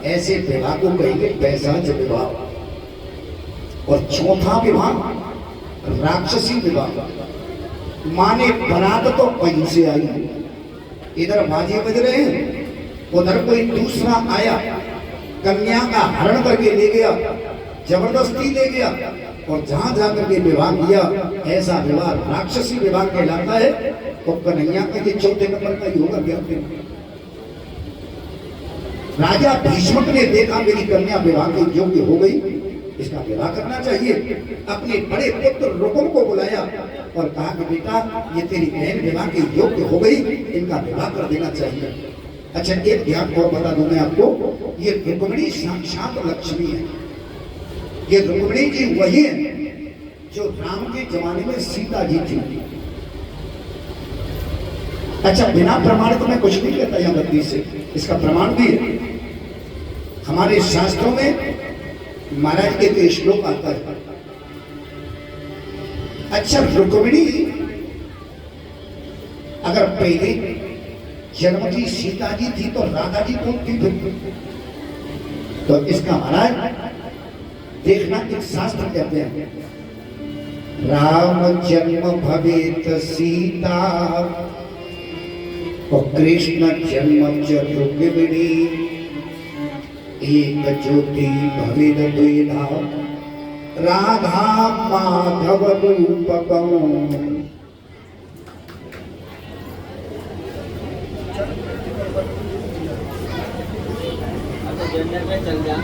ऐसे विवाह को कहेंगे पैशाच विवाह। और चौथा विवाह राक्षसी विवाह। माने बारात तो कहीं से आई, इधर बाजे बज रहे हैं, उधर कोई दूसरा आया, कन्या का हरण करके ले गया, जबरदस्ती ले गया और जहां जाकर के विवाह किया, ऐसा विवाह राक्षसी विवाह कहलाता है। और कन्हैया का ये चौथे नंबर का ही होगा। क्या राजा भीष्मक ने देखा मेरी कन्या विवाह के योग्य हो गई, इसका विवाह करना चाहिए। अपने बड़े पुत्र रुकुल को बुलाया और कहा कि बेटा ये तेरी बहन विवाह के योग्य हो गई, इनका विवाह कर देना चाहिए। अच्छा, एक ध्यान और बता दूं मैं आपको, ये रुक्मिणी साक्षात लक्ष्मी है। ये रुक्मिणी जी वही है जो राम के जमाने में सीता जी थी। अच्छा, बिना प्रमाण तो मैं कुछ नहीं कहता यहाँ गद्दी से, इसका प्रमाण भी है हमारे शास्त्रों में। महाराज के श्लोक आता है। अच्छा, रुक्मिणी अगर पहले जन्म की सीता जी थी तो राधा जी कौन थी फिर? तो इसका महाराज देखना, एक शास्त्र कहते हैं राम जन्म भवेत सीता और कृष्ण जन्म च रुक्मिणी, एक ज्योति भवेद द्विधा राधा माधव रूपकम। चल जाए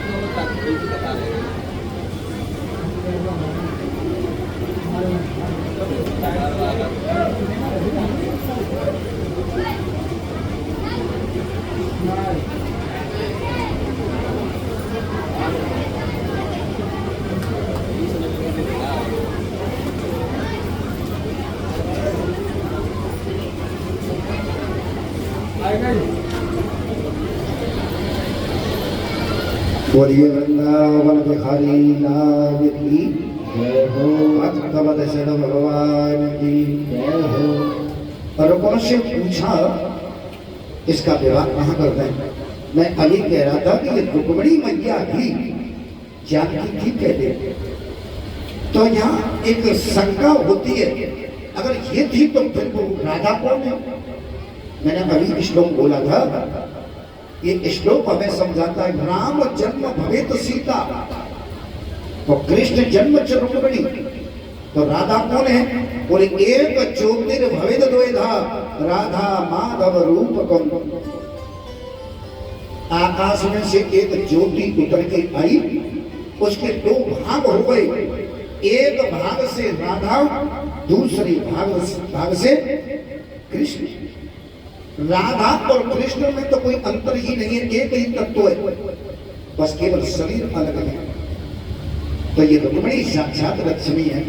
बोलिए वृंदावन बिहारी लाल की जय हो, भक्तवत्सल भगवान की जय हो। रुक्मिणी से पूछा इसका विवाह कहाँ करते हैं? मैं अभी कह रहा था कि ये रुक्मिणी मैया भी जानकी थी पहले, तो यहाँ एक शंका होती है, अगर ये थी तो फिर वो राधा कौन है? मैंने अभी श्लोक बोला था, ये श्लोक हमें समझाता है राम जन्म भवेत सीता तो कृष्ण जन्म च रुक्मिणी, तो राधा कौन है? बोले एक ज्योतिर्भवेद द्वैधा राधा माधव रूप कौन। आकाश में से एक ज्योति उतर के आई, उसके दो भाग हो गए, एक भाग से राधा, दूसरे भाग से कृष्ण। राधा और कृष्ण में तो कोई अंतर ही नहीं है, एक ही तत्व है, बस केवल शरीर अलग है। तो ये रुक्मिणी साक्षात लक्ष्मी है।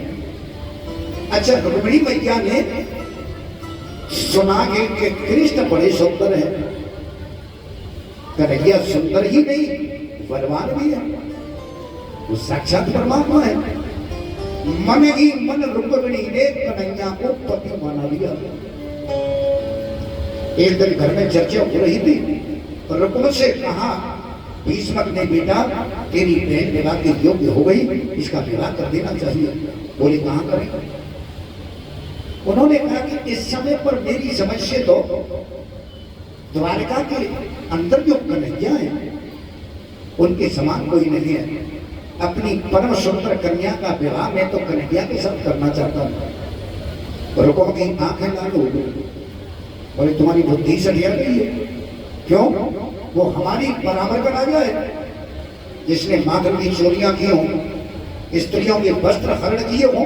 अच्छा, रुक्मिणी मैया ने सुना कि कृष्ण बड़े सुंदर है, कन्हैया सुंदर ही नहीं बलवान भी है, वो साक्षात परमात्मा है। मन ही मन रुक्मिणी ने कन्हैया को पति माना लिया। एक दिन घर में चर्चा हो रही थी, रुक्म से कहा भीष्मक ने, बेटा तेरी बहन विवाह के योग्य हो गई, इसका विवाह कर देना चाहिए। बोले कहां करें? उन्होंने कहा कि इस समय पर मेरी समझ से तो द्वारका के अंदर जो कन्हैया है उनके समान कोई नहीं है। अपनी परम सुंदर कन्या का विवाह मैं तो कन्हैया के साथ करना चाहता हूं। रुको की आंखें लाल हो गई, बोले तुम्हारी बुद्धि सटिया गई है। क्यों? वो हमारी बराबर का राजा है, जिसने माधव की चोरियां की हों, स्त्रियों के वस्त्र हरण किए हों,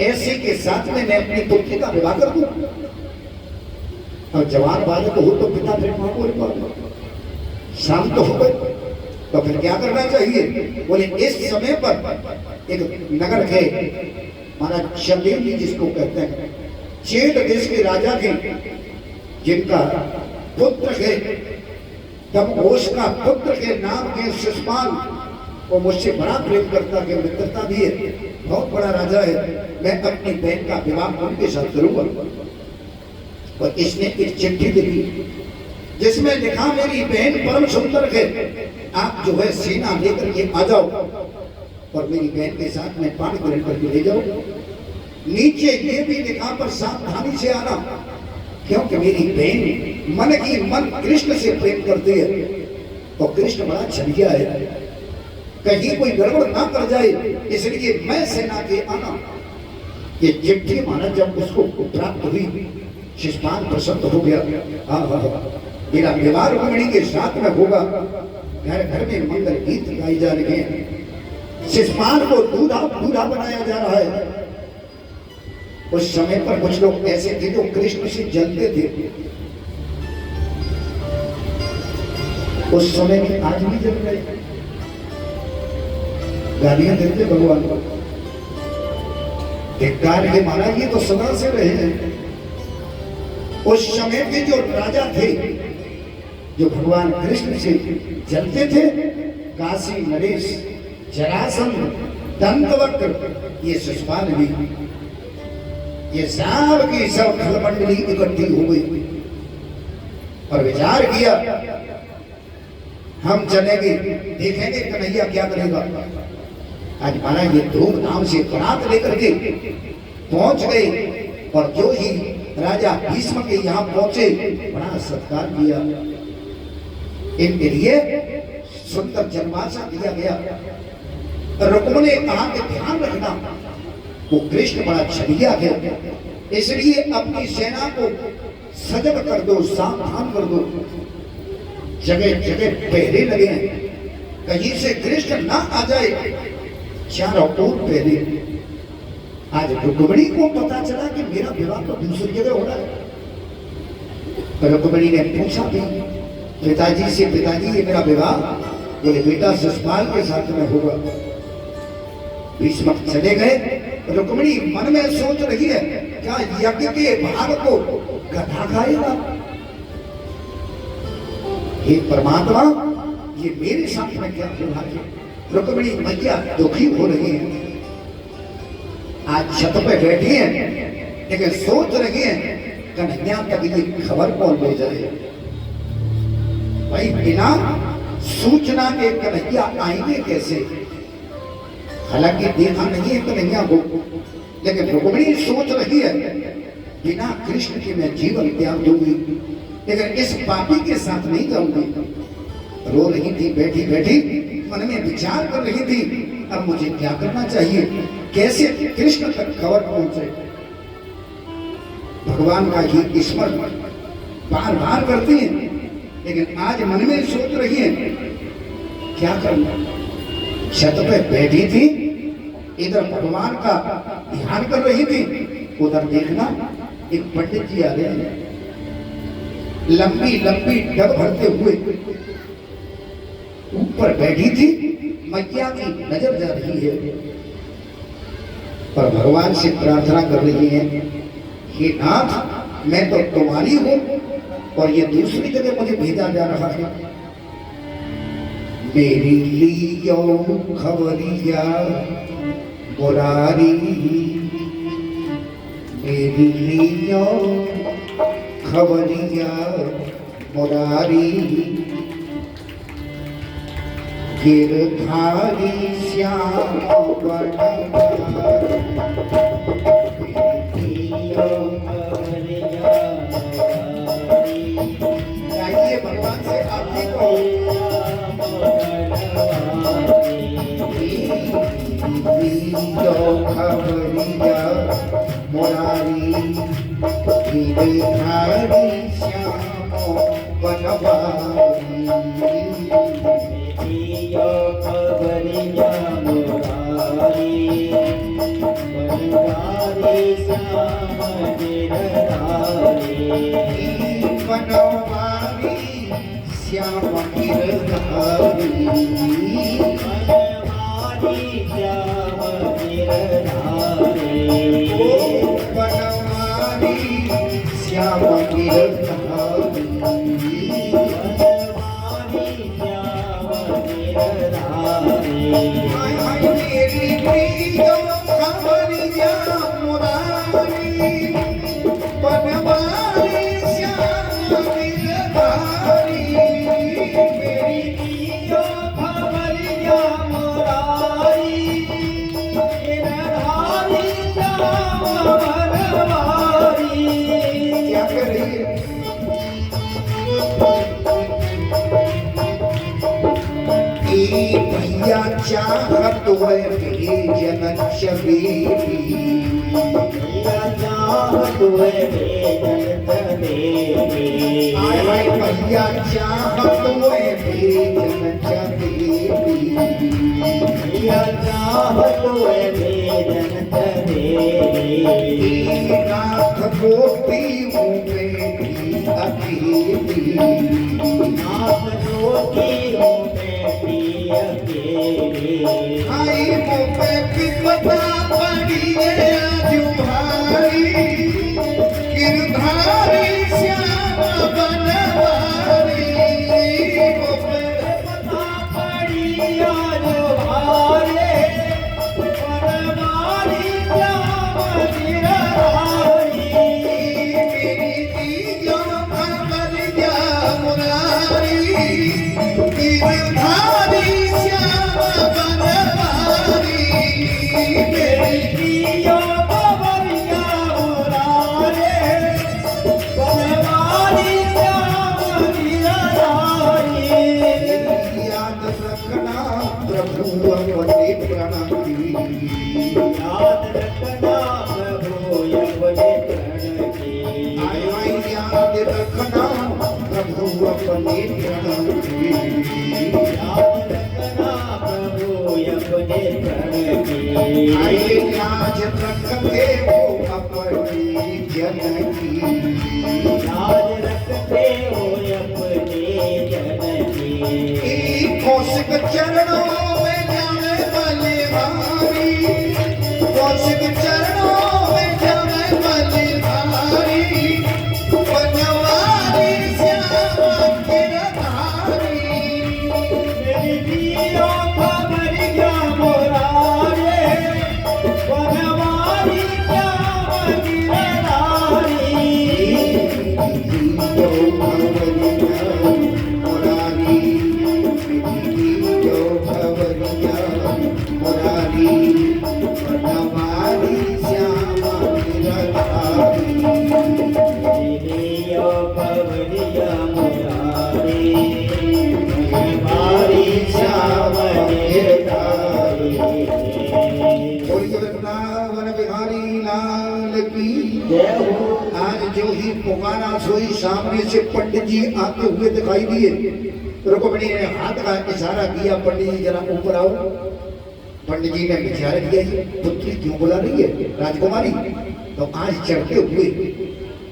ऐसे के साथ में मैं अपनी पुत्री का विवाह कर दूं? और जवान बालक हो तो पिता फिर मां को शाम तो हो गए, तो फिर क्या करना चाहिए? बोले इस समय पर एक नगर है, महाराज शमदेव जी जिसको कहते हैं, चेत देश के राजा थे, जिनका पुत्र है दमघोष का पुत्र के नाम के शिशुपाल, वो मुझसे बड़ा प्रेम करता है, मित्रता भी है, बहुत बड़ा राजा है। मैं अपनी बहन का विवाह उनके साथ करूंगा। और इसने एक चिट्ठी लिखी जिसमें लिखा, मेरी बहन परम सुंदर है, आप जो है सेना लेकर के आ जाओ और मेरी बहन के साथ में पानी ग्रहण करके ले जाओ। नीचे ये भी लिखा, पर सावधानी से आना, क्योंकि मेरी बहन मन की मन कृष्ण से प्रेम करती है और कृष्ण बड़ा छलिया है, कहीं कोई गड़बड़ ना कर जाए, इसलिए मैं सेना के आना। ये चिट्ठी महाराज जब उसको प्राप्त हुई, शिशुपाल प्रसन्न हो गया। मेरा विवाह रुक्मिणी के साथ में होगा। घर घर में मंगल गीत गाए जा रहे हैं, शिशुपाल को दूल्हा दूल्हा बनाया जा रहा है। उस समय पर कुछ लोग ऐसे थे जो कृष्ण से जलते थे, उस समय में आज भी जल रहे, गालियां देते भगवान को, धिक्कार के महाराज ये तो सदा से रहे हैं। उस समय के जो राजा थे जो भगवान कृष्ण से जलते थे, काशी नरेश, जरासंध, दंतवक्र, ये शिशुपाल भी, ये सब की सब खलमंडली इकट्ठी हो गई और विचार किया, हम चलेंगे, देखेंगे कन्हैया क्या करेगा। आज महाराज ये धूमधाम से बरात लेकर के पहुंच गए और जो ही राजा भीष्म के यहाँ पहुंचे, बड़ा सत्कार किया, इनके लिए सुंदर जन्माशा दिया गया। रुक्म ने कहा कि ध्यान रखना, वो कृष्ण बड़ा छलिया है, इसलिए अपनी सेना को सजग कर दो, सावधान कर दो, जगह जगह पहरे लगे हैं, कहीं से कृष्ण ना आ जाए, चारों ओर पहरे। आज रुक्मिणी को पता चला कि मेरा विवाह तो दूसरी जगह हो रहा है। रुक्मिणी ने पूछा भी पिताजी से, पिताजी ये मेरा विवाह? बोले बेटा शिशुपाल के साथ में होगा। भीष्म चले गए। रुक्मिणी मन में सोच रही है, क्या यज्ञ के भाग को गधा खाएगा? हे परमात्मा, ये मेरे साथ में क्या हो रहा है? रुक्मिणी मैया दुखी हो रही है, आज छत पे बैठी है, लेकिन सोच रही है कन्हैया तक ये खबर कौन ले जाए। भाई बिना सूचना के कन्हैया आएंगे कैसे? हालांकि देखा नहीं है कन्हैया को, लेकिन रुक्मिणी सोच रही है बिना कृष्ण के मैं जीवन त्याग दूंगी, लेकिन इस पापी के साथ नहीं जाऊंगी। रो रही थी, बैठी बैठी मन में विचार कर रही थी, अब मुझे क्या करना चाहिए, कैसे कृष्ण तक खबर पहुंचे। भगवान का ही स्मरण बार बार करती है, लेकिन आज मन में सोच रही है क्या करना। छत पे बैठी थी, इधर भगवान का ध्यान कर रही थी, उधर देखना एक पंडित जी आ गए, लंबी लंबी डग भरते हुए। ऊपर बैठी थी, मैया की नजर जा रही है और भगवान से प्रार्थना कर रही है, हे नाथ मैं तो तुम्हारी हूं और ये दूसरी जगह मुझे भेजा जा रहा है। मेरी लियो खबरिया मुरारी, मेरी लियो खबरिया मुरारी, गिरधारी श्याम चाहिए भगवान से आपकी को खबरिया मुरारी, गिरधारी श्याम बनवारी, खबरिया मुरारी, बनवारी श्याम गिरधारी, बनवारी श्याम गिरधारी, बनवारी श्याम गिरधारी, बनवारी श्याम गिरधारी, हाय हाय मेरी प्रियो खबरिया मुरारी, बनवारी श्याम गिरधारी, मेरी प्रियो खबरिया मुरारी, गिरधारी श्याम बनवारी। क्या कर रही है? भैया चाहत भेजन चबेरी, भैया चाहत भेजन चबेरी, आय हाय भैया चाहत भेजन चबेरी, भैया चाहत भेजन चबेरी, नाथ गोपी हूँ बेटी अकेली, नाथ गोपी हूँ बेटी अकेली, आई मोपे विपदा पड़ी है जुहारी, गिरधारी श्याम बनवारी, मोपे पता पड़ी आज भारे, बनवारी श्याम गिरधारी, मेरी दियो खबरिया मुरारी, गिरधारी श्याम बनवारी, मेरी प्रियो खबरिया मुरारी, बनवारी श्याम गिरधारी। याद रखना प्रभु अपने प्रणति, याद रखना प्रभु अपने प्रण की, आय हाय याद रखना प्रभु अपने प्रणति, याद रखना प्रभु अपने प्रण की, आए लाज रखते हो अपनी जनकी, याद रखते हो अपने जन की, कौशिक चरणों में जाने वाले भारी, कौशिक चरणों में जाने वाले भारी, बनवारी श्याम गिरधारी, मेरी प्रियो खबरिया मुरारी, बनवारी श्याम गिरधारी, दियो खबरिया बिहारी लाल की जय हो। आज जो ही पुकारा सोई सामने से पंडित जी आते हुए दिखाई दिए। रुक्मिणी ने हाथ का इशारा किया, पंडित जी जरा ऊपर आओ। पंडित जी ने विचार किया, ये पुत्री क्यों बुला रही है राजकुमारी? तो आज चढ़ते हुए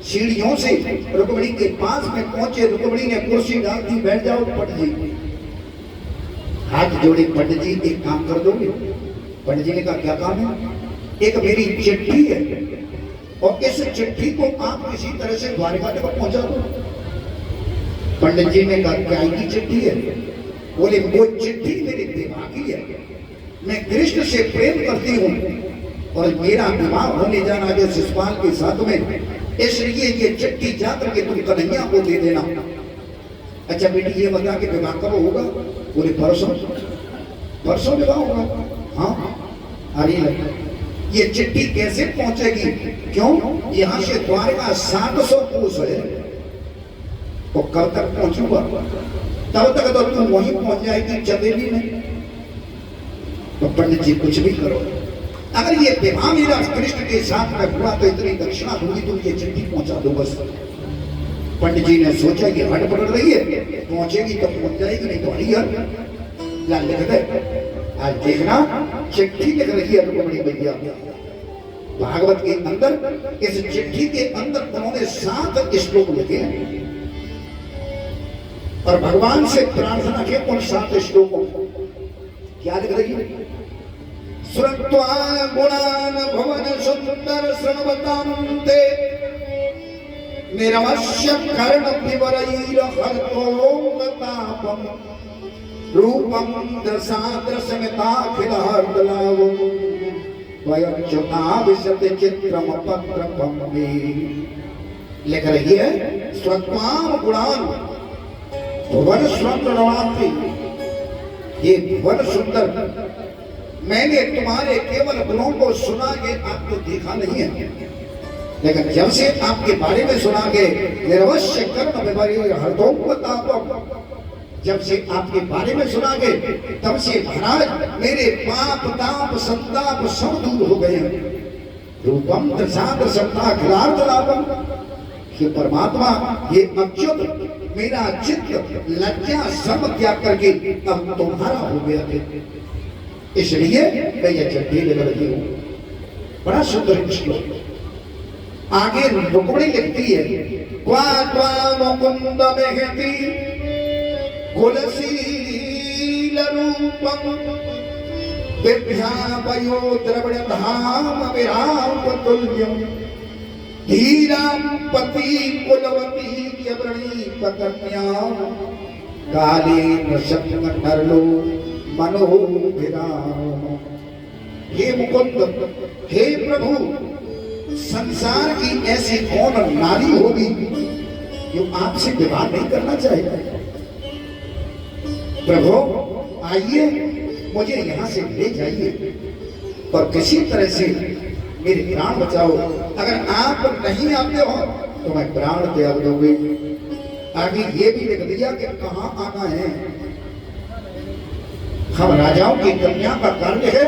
सीढ़ियों से रुक्मिणी के पास में पहुंचे। रुक्मिणी ने कुर्सी डाल दी, बैठ जाओ पंडित जी। हाथ जोड़े, पंडित जी एक काम कर दोगे? पंडित जी ने कहा क्या काम है? एक मेरी चिट्ठी है और इस चिट्ठी को आप किसी तरह से द्वारका तक पहुंचा दो। पंडित जी ने कहा क्या की चिट्ठी है? बोले वो चिट्ठी मेरे विवाह की है। मैं कृष्ण से प्रेम करती हूँ और मेरा विवाह होने जाना जो शिशुपाल के साथ में, इसलिए ये चिट्ठी जाकर के तुम कन्हैया को दे देना। अच्छा बेटी ये बता के विवाह कब होगा? बोले परसों। परसों विवाह होगा? हाँ। अरे ये चिट्ठी कैसे पहुंचेगी? क्यों? यहाँ से द्वारका 700 कोस है, तो कब तक पहुंचूंगा? तब तक तो तुम वहीं पहुंच जाएगी चमेली में। तो पंडित जी कुछ भी करो, अगर ये विवाह मेरा कृष्ण के साथ में हुआ तो इतनी दक्षिणा दूंगी, तुम ये चिट्ठी पहुंचा दो बस। पंडित जी ने सोचा कि हट पड़ रही है, पहुंचेगी तो पहुंच जाएगी, नहीं तो हरी या लिख दे। आज देखना चिट्ठी लिख रही है रुक्मिणी भैया। भागवत के अंदर इस चिट्ठी के अंदर उन्होंने 7 श्लोक लिखे हैं और भगवान से प्रार्थना के उन 7 श्लोकों क्या लिख रही है? श्रुत्वा गुणान भवन सुंदर श्रृण्वतान्ते निरवश्य कर्ण विवरैर हरतोंगतापम रूपम दशादृशमिताखिलार्दलावम वयच्युताभिशत चित्रम पत्रपम में लिख रही है। स्वत्वाम गुणान भुवन सुंदरवाती, ये भुवन सुंदर, मैंने तुम्हारे केवल गुणों को सुना के आपको देखा नहीं है, लेकिन जब से आपके बारे में सुना के निरवश्य कर्ण विवरैर हरतोंगतापम, जब से आपके बारे में सुना गए तब से महाराज मेरे पाप ताप संताप सब दूर हो गए। रूपम दशांत संता खिलार्थ लाभम, ये परमात्मा ये अच्युत मेरा चित्त लज्जा सब त्याग करके अब तुम्हारा हो गया है, इसलिए मैं ये चिट्ठी लिख रही हूँ। बड़ा सुंदर श्लोक। आगे रुक्मिणी लिखती है, क्वा त्वा मुकुंद मेहती कुलशील रूपम विद्यापयो द्रविड़ धाम विराम तुल्यम धीराम पति कुलवती यवृणीत कन्या काले नशक्न नरलो मनोभिराम। हे मुकुंद, हे प्रभु, संसार की ऐसी कौन नारी होगी जो आपसे विवाह नहीं करना चाहेगा? प्रभु आइए, मुझे यहाँ से ले जाइए और किसी तरह से मेरे प्राण बचाओ। अगर आप नहीं आते हो तो मैं प्राण त्याग दूंगी। आगे ये भी लिख दिया कि कहाँ आना है। हम राजाओं की कन्या का कार्य है,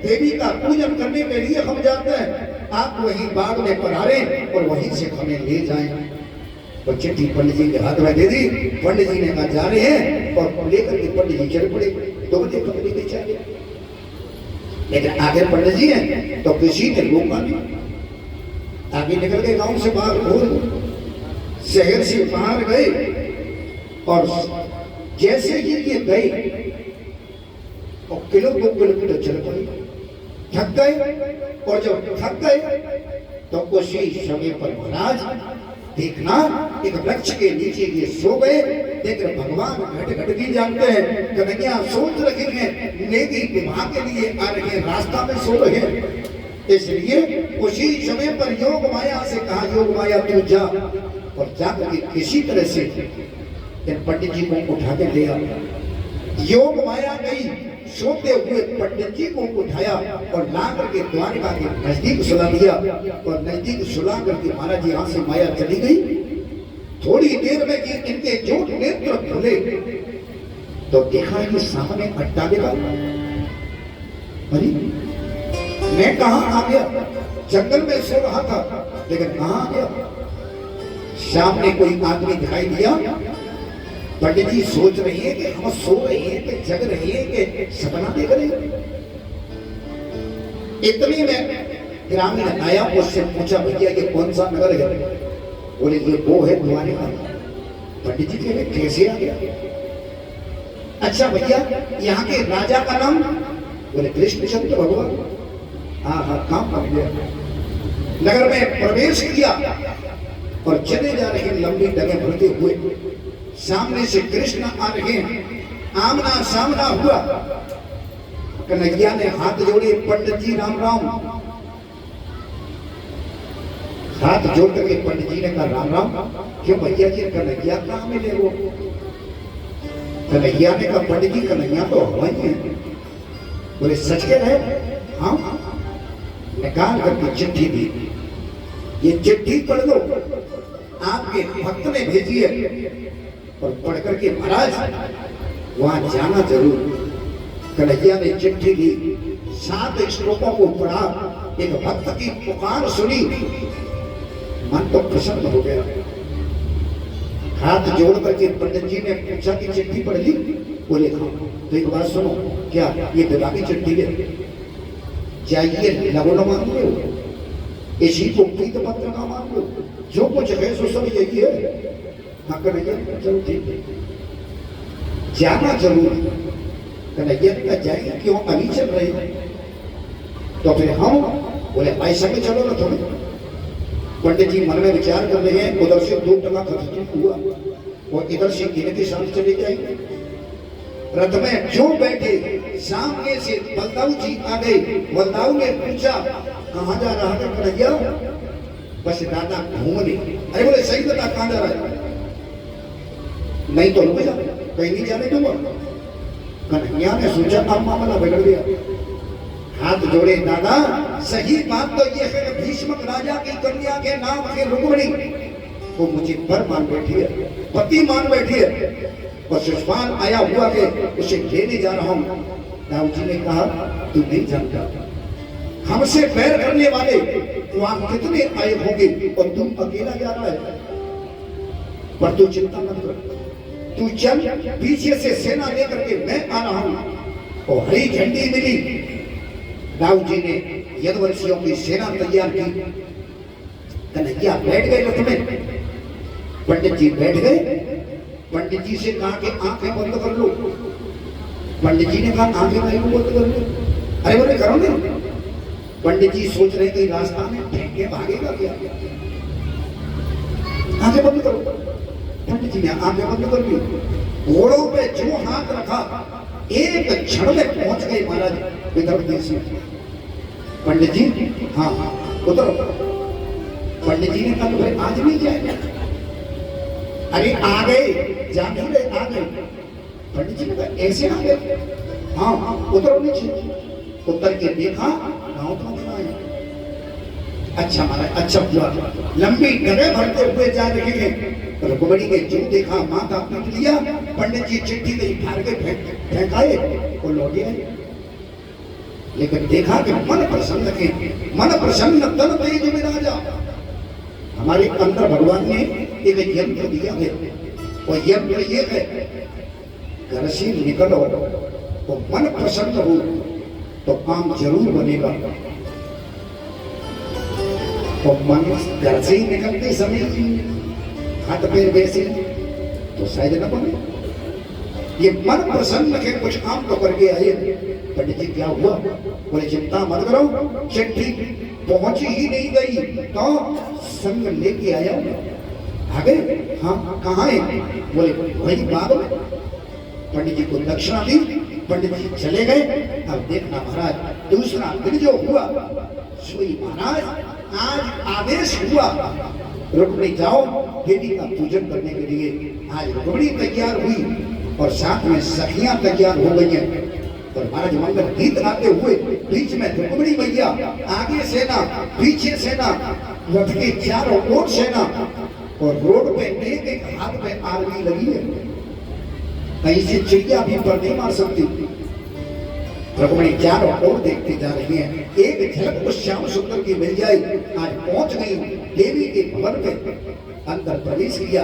देवी का पूजन करने के लिए हम जाते हैं। आप वहीं बाग में पधारे और वहीं से हमें ले जाएं। तो चिट्ठी पंडित जी के हाथ में दे दी। पंडित जी ने कहा जा रहे हैं और लेकर के पंडित जी चल पड़े। तो मुझे कपड़े नहीं चाहिए, लेकिन आगे पंडित जी हैं तो किसी ने रोका नहीं। आगे निकल गए, गांव से बाहर हो शहर से बाहर गए और जैसे ही ये गए और किलो 2 किलोमीटर चल पड़े, थक गए। और जब थक गए तो उसी समय पर महाराज देखना एक वृक्ष के नीचे ये सो गए। लेकिन भगवान घट घट भी जानते हैं, कन्हैया सोच रहे हैं नेगी विवाह के लिए आ रहे हैं, रास्ता में सो रहे हैं। इसलिए उसी समय पर योग माया से कहा, योग माया तू जा, और जाकर के किसी तरह से पंडित जी को उठा के ले आया। योग माया गई, सोते हुए पंडित जी को उठाया और ला करके द्वारका के नजदीक सुला दिया। और नजदीक सुला करके महाराज जी यहाँ से माया चली गई। थोड़ी देर में कि इनके जो नेत्र खुले तो देखा कि सामने अट्टालिका। अरे मैं कहां आ गया? जंगल में सो रहा था, लेकिन कहां आ गया? सामने कोई आदमी दिखाई दिया। पंडित जी सोच रही है कि हम सो रहे हैं कि जग रहे हैं कि सपना देख रहे हैं। इतने में ग्रामीण आया, उससे पूछा, भैया ये कौन सा नगर है? बोले ये वो है द्वारिका। पंडित जी कहे कैसे आ गया? अच्छा भैया यहाँ के राजा का नाम? बोले कृष्णचंद्र भगवान। हाँ हाँ, काम कर गया। नगर में प्रवेश किया और चले जा रहे लंबी डगर भरते हुए। सामने से कृष्ण आ रहे हैं, आमना सामना हुआ। कन्हैया ने हाथ जोड़े, पंडित जी राम राम। हाथ जोड़ करके पंडित जी ने कहा राम राम। क्यों भैया जी? कन्हैया कहाँ मिले वो? कन्हैया ने कहा पंडित जी कन्हैया तो हवाई है। बोले सच कह रहे? हाँ। निकाल करके चिट्ठी दी, ये चिट्ठी पढ़ लो, आपके भक्त ने भेजी है, और पढ़ करके महाराज वहां जाना जरूर। कन्हैया ने चिट्ठी दी, 7 श्लोकों को पढ़ा, एक भक्त की पुकार सुनी, मन तो प्रसन्न हो गया। हाथ जोड़ करके पंडित जी ने पूछा कि चिट्ठी पढ़ ली? बोले हाँ। तो एक बात सुनो, क्या ये विवाह की चिट्ठी है? चाहिए लगन मान लो, इसी को प्रीत पत्र का मान लो, जो कुछ है सो सब यही है। हाँ कन्हैया, चलो ठीक है, जाना जरूर। कन्हैया का जाएंगे क्यों? अभी चल रहे हैं। तो फिर हम बोले भाई संग चलो ना थोड़े। पंडित जी मन में विचार कर रहे हैं, उधर से 2 टका खर्च हुआ और इधर से गिन के साथ चले जाएंगे। रथ में जो बैठे, सामने से बलदाऊ जी आ गए। बलदाऊ ने पूछा कहाँ जा रहा था कन्हैया? बस दादा घूमने। अरे बोले सही बता कहाँ जा रहा है? नहीं तो रुक जा, कहीं नहीं जाने दूंगा। कन्हैया ने सोचा अब मामला बिगड़ गया। हाथ जोड़े, दादा सही बात तो ये है कि भीष्मक राजा की कन्या के नाम है रुक्मिणी, वो मुझे पर मान बैठी है, पति मान बैठी है, और शिशुपाल आया हुआ के उसे लेने जा रहा हूं। दाऊ जी ने कहा तू नहीं जानता, हमसे बैर करने वाले वहां कितने आए होंगे और तुम अकेला जा रहा है। पर तू चिंता मत कर, तू चल, पीछे से सेना लेकर के मैं आ रहा हूं। और हरी झंडी मिली। दाऊ जी ने यदुवंशियों की सेना तैयार की। कन्हैया बैठ गए रथ में, पंडित जी बैठ गए। पंडित जी से कहा कि आंखें बंद कर लो। पंडित जी ने कहा आंखें बंद कर लो। अरे बोले करो ना। पंडित जी सोच रहे कि रास्ता में फेंक के भागेगा क्या? आंखें बंद करो। पंडित जी ने आंखें बंद कर ली। घोड़ों पे जो हाथ रखा, एक क्षण में पहुंच गए महाराज विदर्भ देश में। पंडित जी हाँ उतरो। पंडित जी ने कहा तो भाई आज नहीं जाएगा। अरे आ गए, जान ही रहे, आ गए। पंडित जी ने कहा ऐसे आ गए? हाँ उतरो नीचे। उतर के देखा गाँव का है। अच्छा महाराज, अच्छा हुआ। लंबी डगे भरते हुए जा रहे हैं। रुक्मिणी ने जो देखा माथा पीट लिया। पंडित जी चिट्ठी नहीं फाड़ के फेंकाए और लौटे आए। लेकिन देखा कि मन प्रसन्न के, मन प्रसन्न तन तेज में राजा। हमारे अंदर भगवान ने एक यंत्र दिया है, और यंत्र ये है घर से निकलो तो मन प्रसन्न हो तो काम जरूर बनेगा। तो मन घर से ही निकलते समय हाथ पैर वैसे तो शायद न बने। ये मन प्रसन्न के कुछ काम तो करके आए। पंडित जी क्या हुआ? बोले चिंता मत करो, चिट्ठी पहुंची ही नहीं गई तो संग लेके आया। आ गए? हाँ कहाँ है? बोले वही बाग में। पंडित जी को दक्षिणा दी, पंडित जी चले गए। अब देखना महाराज, दूसरा दिन जो हुआ सोई महाराज आज आदेश हुआ रुक्मिणी जाओ देवी का पूजन करने के लिए। आज रुक्मिणी तैयार हुई और साथ में सखियां तैयार हो गई हैं। और महाराज मंगल गीत गाते हुए बीच में रुक्मिणी मैया, आगे सेना, पीछे सेना, रथ के चारों ओर सेना, और रोड पे एक एक हाथ में आर्मी लगी है। कहीं से चिड़िया भी पर नहीं मार सकती। रुक्मिणी चारों ओर देखती जा रही है। एक झलक उस श्याम सुंदर की मिल जाए। आज पहुंच गई देवी के भवन में, अंदर प्रवेश किया,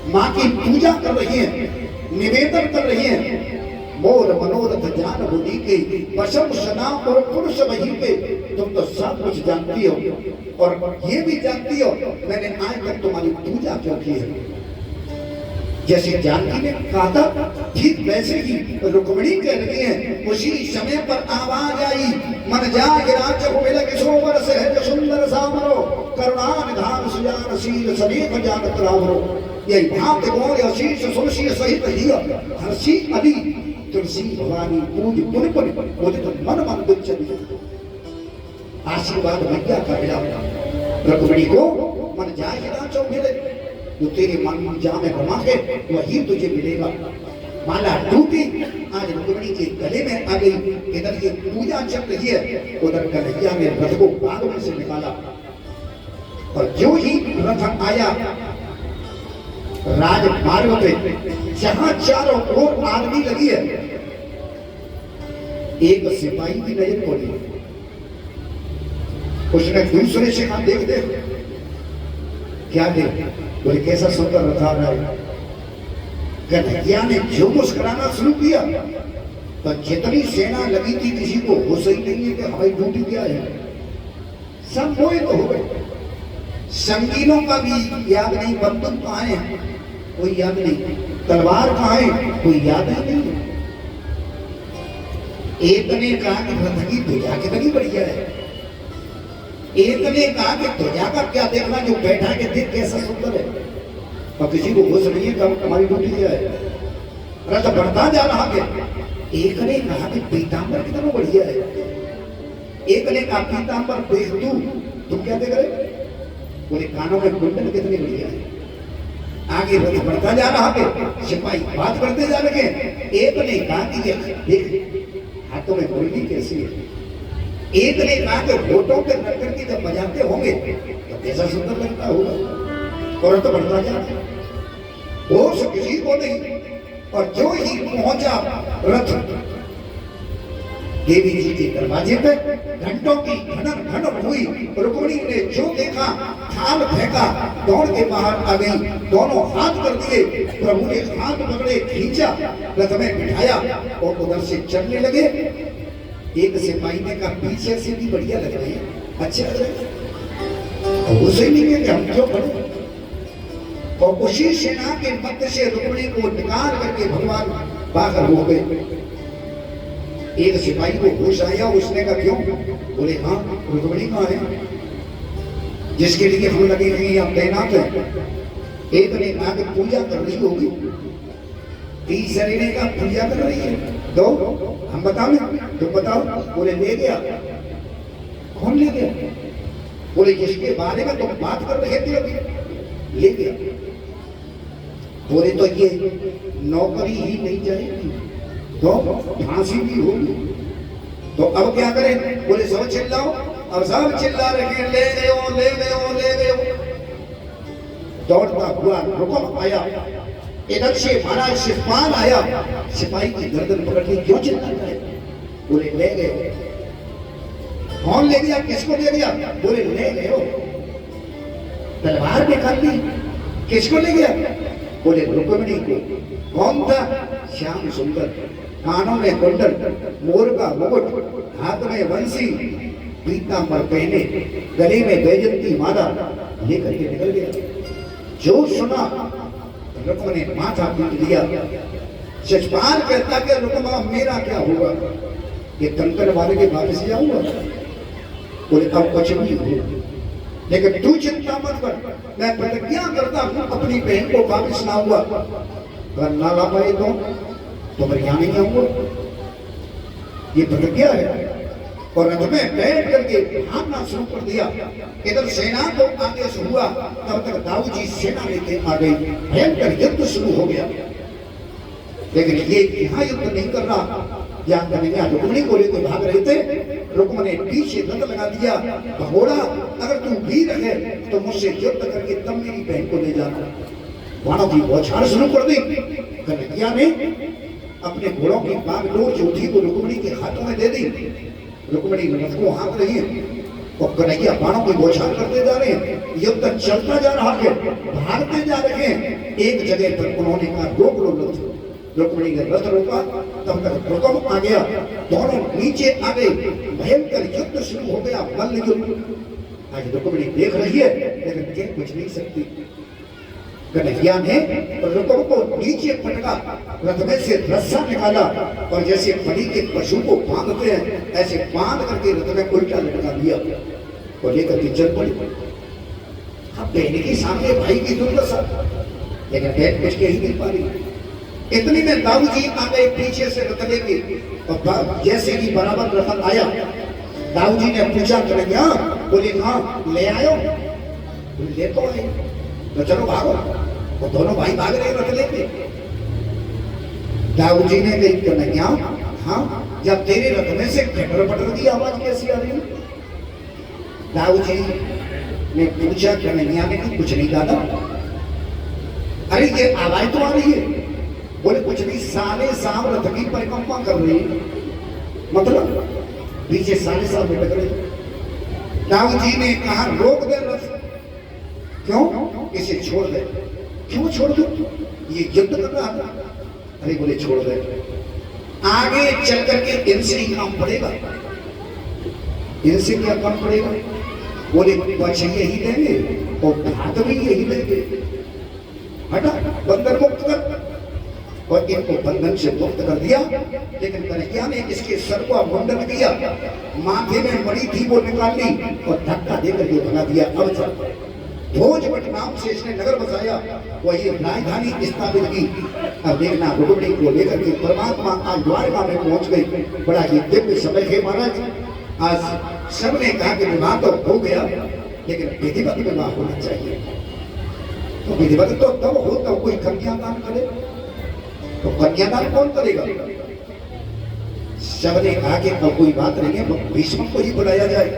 माँ की पूजा कर रही है, निवेदन कर रही है। मोर मनोरथ जान बुद्धि के पशम सना और पुरुष वही पे, तुम तो सब कुछ जानती हो और ये भी जानती हो मैंने आज तक तुम्हारी पूजा क्यों की है। जैसे जानकी ने कहा था ठीक वैसे ही रुक्मिणी कह रही है। उसी समय पर आवाज आई, मन जागे राजक मिल किशोर सहज सुंदर सामरो, करुणा निधान सुजान शील सनेक जानत रावरो। यही भाव गौर आशीष सुरशी सहित ही हर्षी अली तुलसी भवानी पूज पुन पुन मुझे मन मन दुच्चली। आशीर्वाद मैया का मिला रुक्मिणी को। मन जागे राजक मिले, जो तेरे मन जा में रमा है वही तुझे मिलेगा। माला टूटी, आज रुक्मिणी के गले में आ गई। इधर ये पूजा चल रही है, उधर कन्हैया ने रथ को बाग में से निकाला और जो ही रथ आया राजमार्ग पे, जहां चारों ओर आदमी लगी है, एक सिपाही की नजर पड़ी। उसने दूसरे से कहा देख देख क्या देख, बोले कैसा सुंदर रथ आ रहा है। कन्हैया ने जो मुस्कुराना शुरू किया तो जितनी सेना लगी थी किसी को होश ही नहीं है कि हवाई ड्यूटी क्या है। सब मोहित हो गए। संगीनों का भी याद नहीं, बंदूक कहाँ है कोई याद नहीं, तलवार कहाँ है कोई याद ही नहीं। एक ने कहा कि रथ की ध्वजा कितनी बढ़िया है, एक ने कहा कि ध्वजा का क्या देखना, जो बैठा के देख कैसा सुंदर है। और किसी को होश नहीं है कब हमारी ड्यूटी क्या है। रथ बढ़ता जा रहा है। एक ने कहा कि पीतांबर कितना बढ़िया है, एक ने कहा पीतांबर देख तुम क्या देख रहे, बोले कानों में कुंडल कितनी बढ़िया है। आगे रथ बढ़ता जा रहा है, सिपाही बात करते जा रहे हैं। एक ने कहा कि ये देख हाथों में मुरली कैसी है, एक ने कहा कि होठों पे रख करके जब बजाते होंगे तो कैसा सुंदर लगता होगा। और तो बढ़ता जाता, होश किसी को नहीं। और जो ही पहुंचा रथ देवी जी के दरवाजे पे, घंटों की घनन घनन हुई। रुक्मिणी ने जो देखा थाल फेंका, दौड़ के बाहर आ गई, दोनों हाथ कर दिए। प्रभु ने हाथ पकड़े, खींचा, रथ में बिठाया और उधर से चलने लगे। एक सिपाही ने कहा पीछे से भी बढ़िया लग रहे हैं, अच्छे लग रहे हैं। उसे नहीं है कि हम क्यों पढ़े। और उसी सेना के मध्य से रुक्मिणी को निकाल करके भगवान बाहर हो गए। एक सिपाही को होश आया, उसने कहा क्यों, बोले हाँ रुक्मिणी कहाँ है जिसके लिए हम लगे रही हम तैनात है। एक ने कहा कि पूजा कर रही होगी, तीसरे ने कहा पूजा कर रही है, दो हम बताओ तुम बताओ। बोले ले गया, कौन ले गया, बोले जिसके बारे में तुम बात कर रहे थे अभी ले गया। बोले तो ये नौकरी ही नहीं जाएगी तो फांसी भी होगी, तो अब क्या करें। बोले सब चिल्लाओ, अब सब चिल्ला रहे ले गयो ले गयो ले गयो। दौड़ता हुआ रुकम आया, इधर से महाराज सिपाही आया, सिपाही की गर्दन पकड़ के क्यों चिल्ला रहे, बोले ले गए। कौन ले गया, किसको ले गया, बोले ले गए। तलवार निकाल ली, किसको ले गया, बोले रुक्मिणी को। कौन था, श्याम सुंदर, कानों में कुंडल, मोर का मुकुट, हाथ में बंसी, पीतांबर पहने, गले में बैजंती माला लेकर के निकल गया। जो सुना रुक्मिणी ने माथा पीट लिया। सचपाल कहता कि रुक्मा मेरा क्या होगा, ये कंकड़ वाले के वापस जाऊंगा, बोले अब कुछ नहीं हो, लेकिन तू चिंता मत कर, मैं प्रतिज्ञा करता हूं अपनी बहन को वापस लाऊंगा, अगर ना ला पाए तो मैं यहाँ नहीं आऊंगा, ये प्रतिज्ञा है। और रथ में बैठ करके भागना शुरू कर दिया। इधर सेना को आदेश हुआ, तब तक दाऊ जी सेना लेके आ गई, भयंकर युद्ध शुरू हो गया। लेकिन ये यहाँ युद्ध नहीं कर रहा, यहाँ कन्हैया रुक्मिणी को लेकर भाग रहे थे। रुक्मिणी ने पीछे रथ लगा दिया, घोड़ा अगर तू वीर है तो मुझसे युद्ध करके तब मेरी बहन को ले जाना। बाणों की बौछार शुरू कर दी। कन्हैया ने अपने घोड़ों की बागडोर जो थी वो रुक्मिणी के हाथों में दे दी। रुक्मिणी रथ को हाँक रही है और कन्हैया बाणों की बौछार करते जा रहे हैं। युद्ध चलता जा रहा है, भागते जा रहे हैं। एक जगह पर उन्होंने कहा रोक लो रथ। रुक्मिणी ने रथ रोका, तब तक भूकंप आ गया, दोनों नीचे आ गए, भयंकर युद्ध शुरू हो गया, मल्ल युद्ध। आज रुक्मिणी देख रही है लेकिन कह कुछ नहीं सकती। कन्हैया ने रुक्म को नीचे पटका, रथ में से रस्सा निकाला और जैसे बलि के पशु को बांधते हैं ऐसे बांध करके रथ में उल्टा लटका दिया और लेकर के चल पड़ी। अब बहन के सामने भाई की दुर्दशा, लेकिन बहन कुछ कह ही नहीं पा रही। इतनी में दाऊ जी आ गए पीछे से रथ लेके और जैसे ही बराबर रथ आया, दाऊ जी ने पूछा कन्हैया, बोले हाँ ले आयो, ले तो आए, तो चलो भागो। वो दोनों भाई भाग रहे रथ लेके। दाऊ जी ने कही कन्हैया, हाँ जब तेरे रथ में से खटर पटर की आवाज कैसी आ रही है? दाऊ जी ने पूछा, कन्हैया ने कहा कुछ नहीं दादा। अरे ये आवाज तो आ रही है। बोले कुछ नहीं, साले साहब रथ की परिक्रमा कर रही है, मतलब पीछे साले साहब भटक रहे। दाऊ जी ने कहा रोक दे रथ। क्यों? इसे छोड़ दे। क्यों छोड़ दो? ये युद्ध कर रहा था। अरे बोले छोड़ दे, आगे चल करके इनसे ही काम पड़ेगा। इनसे क्या काम पड़ेगा? बोले पक्षी यही देंगे और भात भी यही देंगे। हटा, बंधन मुक्त कर। और इनको बंधन से मुक्त कर दिया। लेकिन कन्हैया ने इसके सर को मुंडन किया, माथे में मणि थी वो निकाल ली और धक्का देकर के भगा दिया। अब चल भोजपट नाम से इसने नगर बसाया, वही राजधानी स्थापित की। अब देखना रुक्मिणी को लेकर के परमात्मा आज द्वारका में पहुंच गई। बड़ा ही दिव्य समय है महाराज। आज सबने कहा कि विवाह तो हो गया, लेकिन विधिवत विवाह होना चाहिए। तो विधिवत तो तब हो तब कोई कन्यादान करे, तो कन्यादान कौन करेगा? सबने कहा कि अब कोई बात नहीं है, भीष्म को ही बुलाया जाए।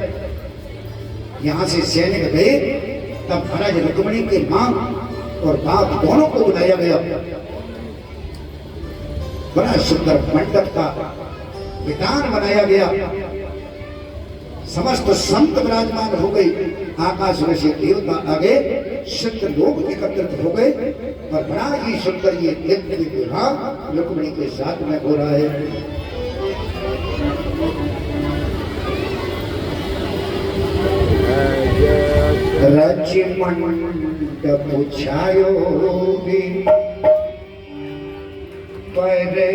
यहां से सैनिक गए, तब महाराज रुक्मिणी के मां और बाप दोनों को बुलाया गया। बड़ा सुंदर मंडप का विधान बनाया गया। समस्त संत विराजमान हो गई। आकाश में से देवता आ गए, सिद्ध लोग एकत्रित हो गए और बड़ा ही सुंदर ये दिव्य विवाह रुक्मिणी के साथ में हो रहा है। रचि मंडप छायो रे, परने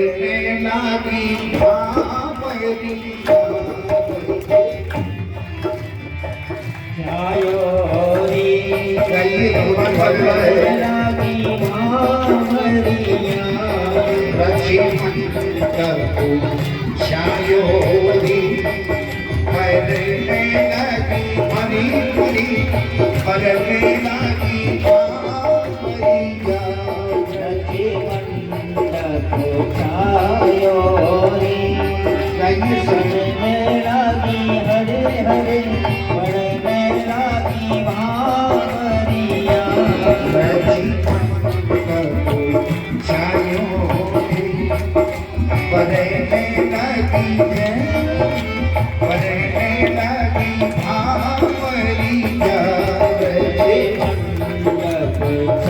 लागी भामरी छायो रे, परने लागी भामरिया। रचि मंडप छायो रे, परने लागी हरी हरी, परने लागी भामरिया। रचि मंडप छायो रे, परने लागी हरे हरे, परने लागी भामरिया। रचि मंडप छायो रे, परने लागी भामरिया। मंडप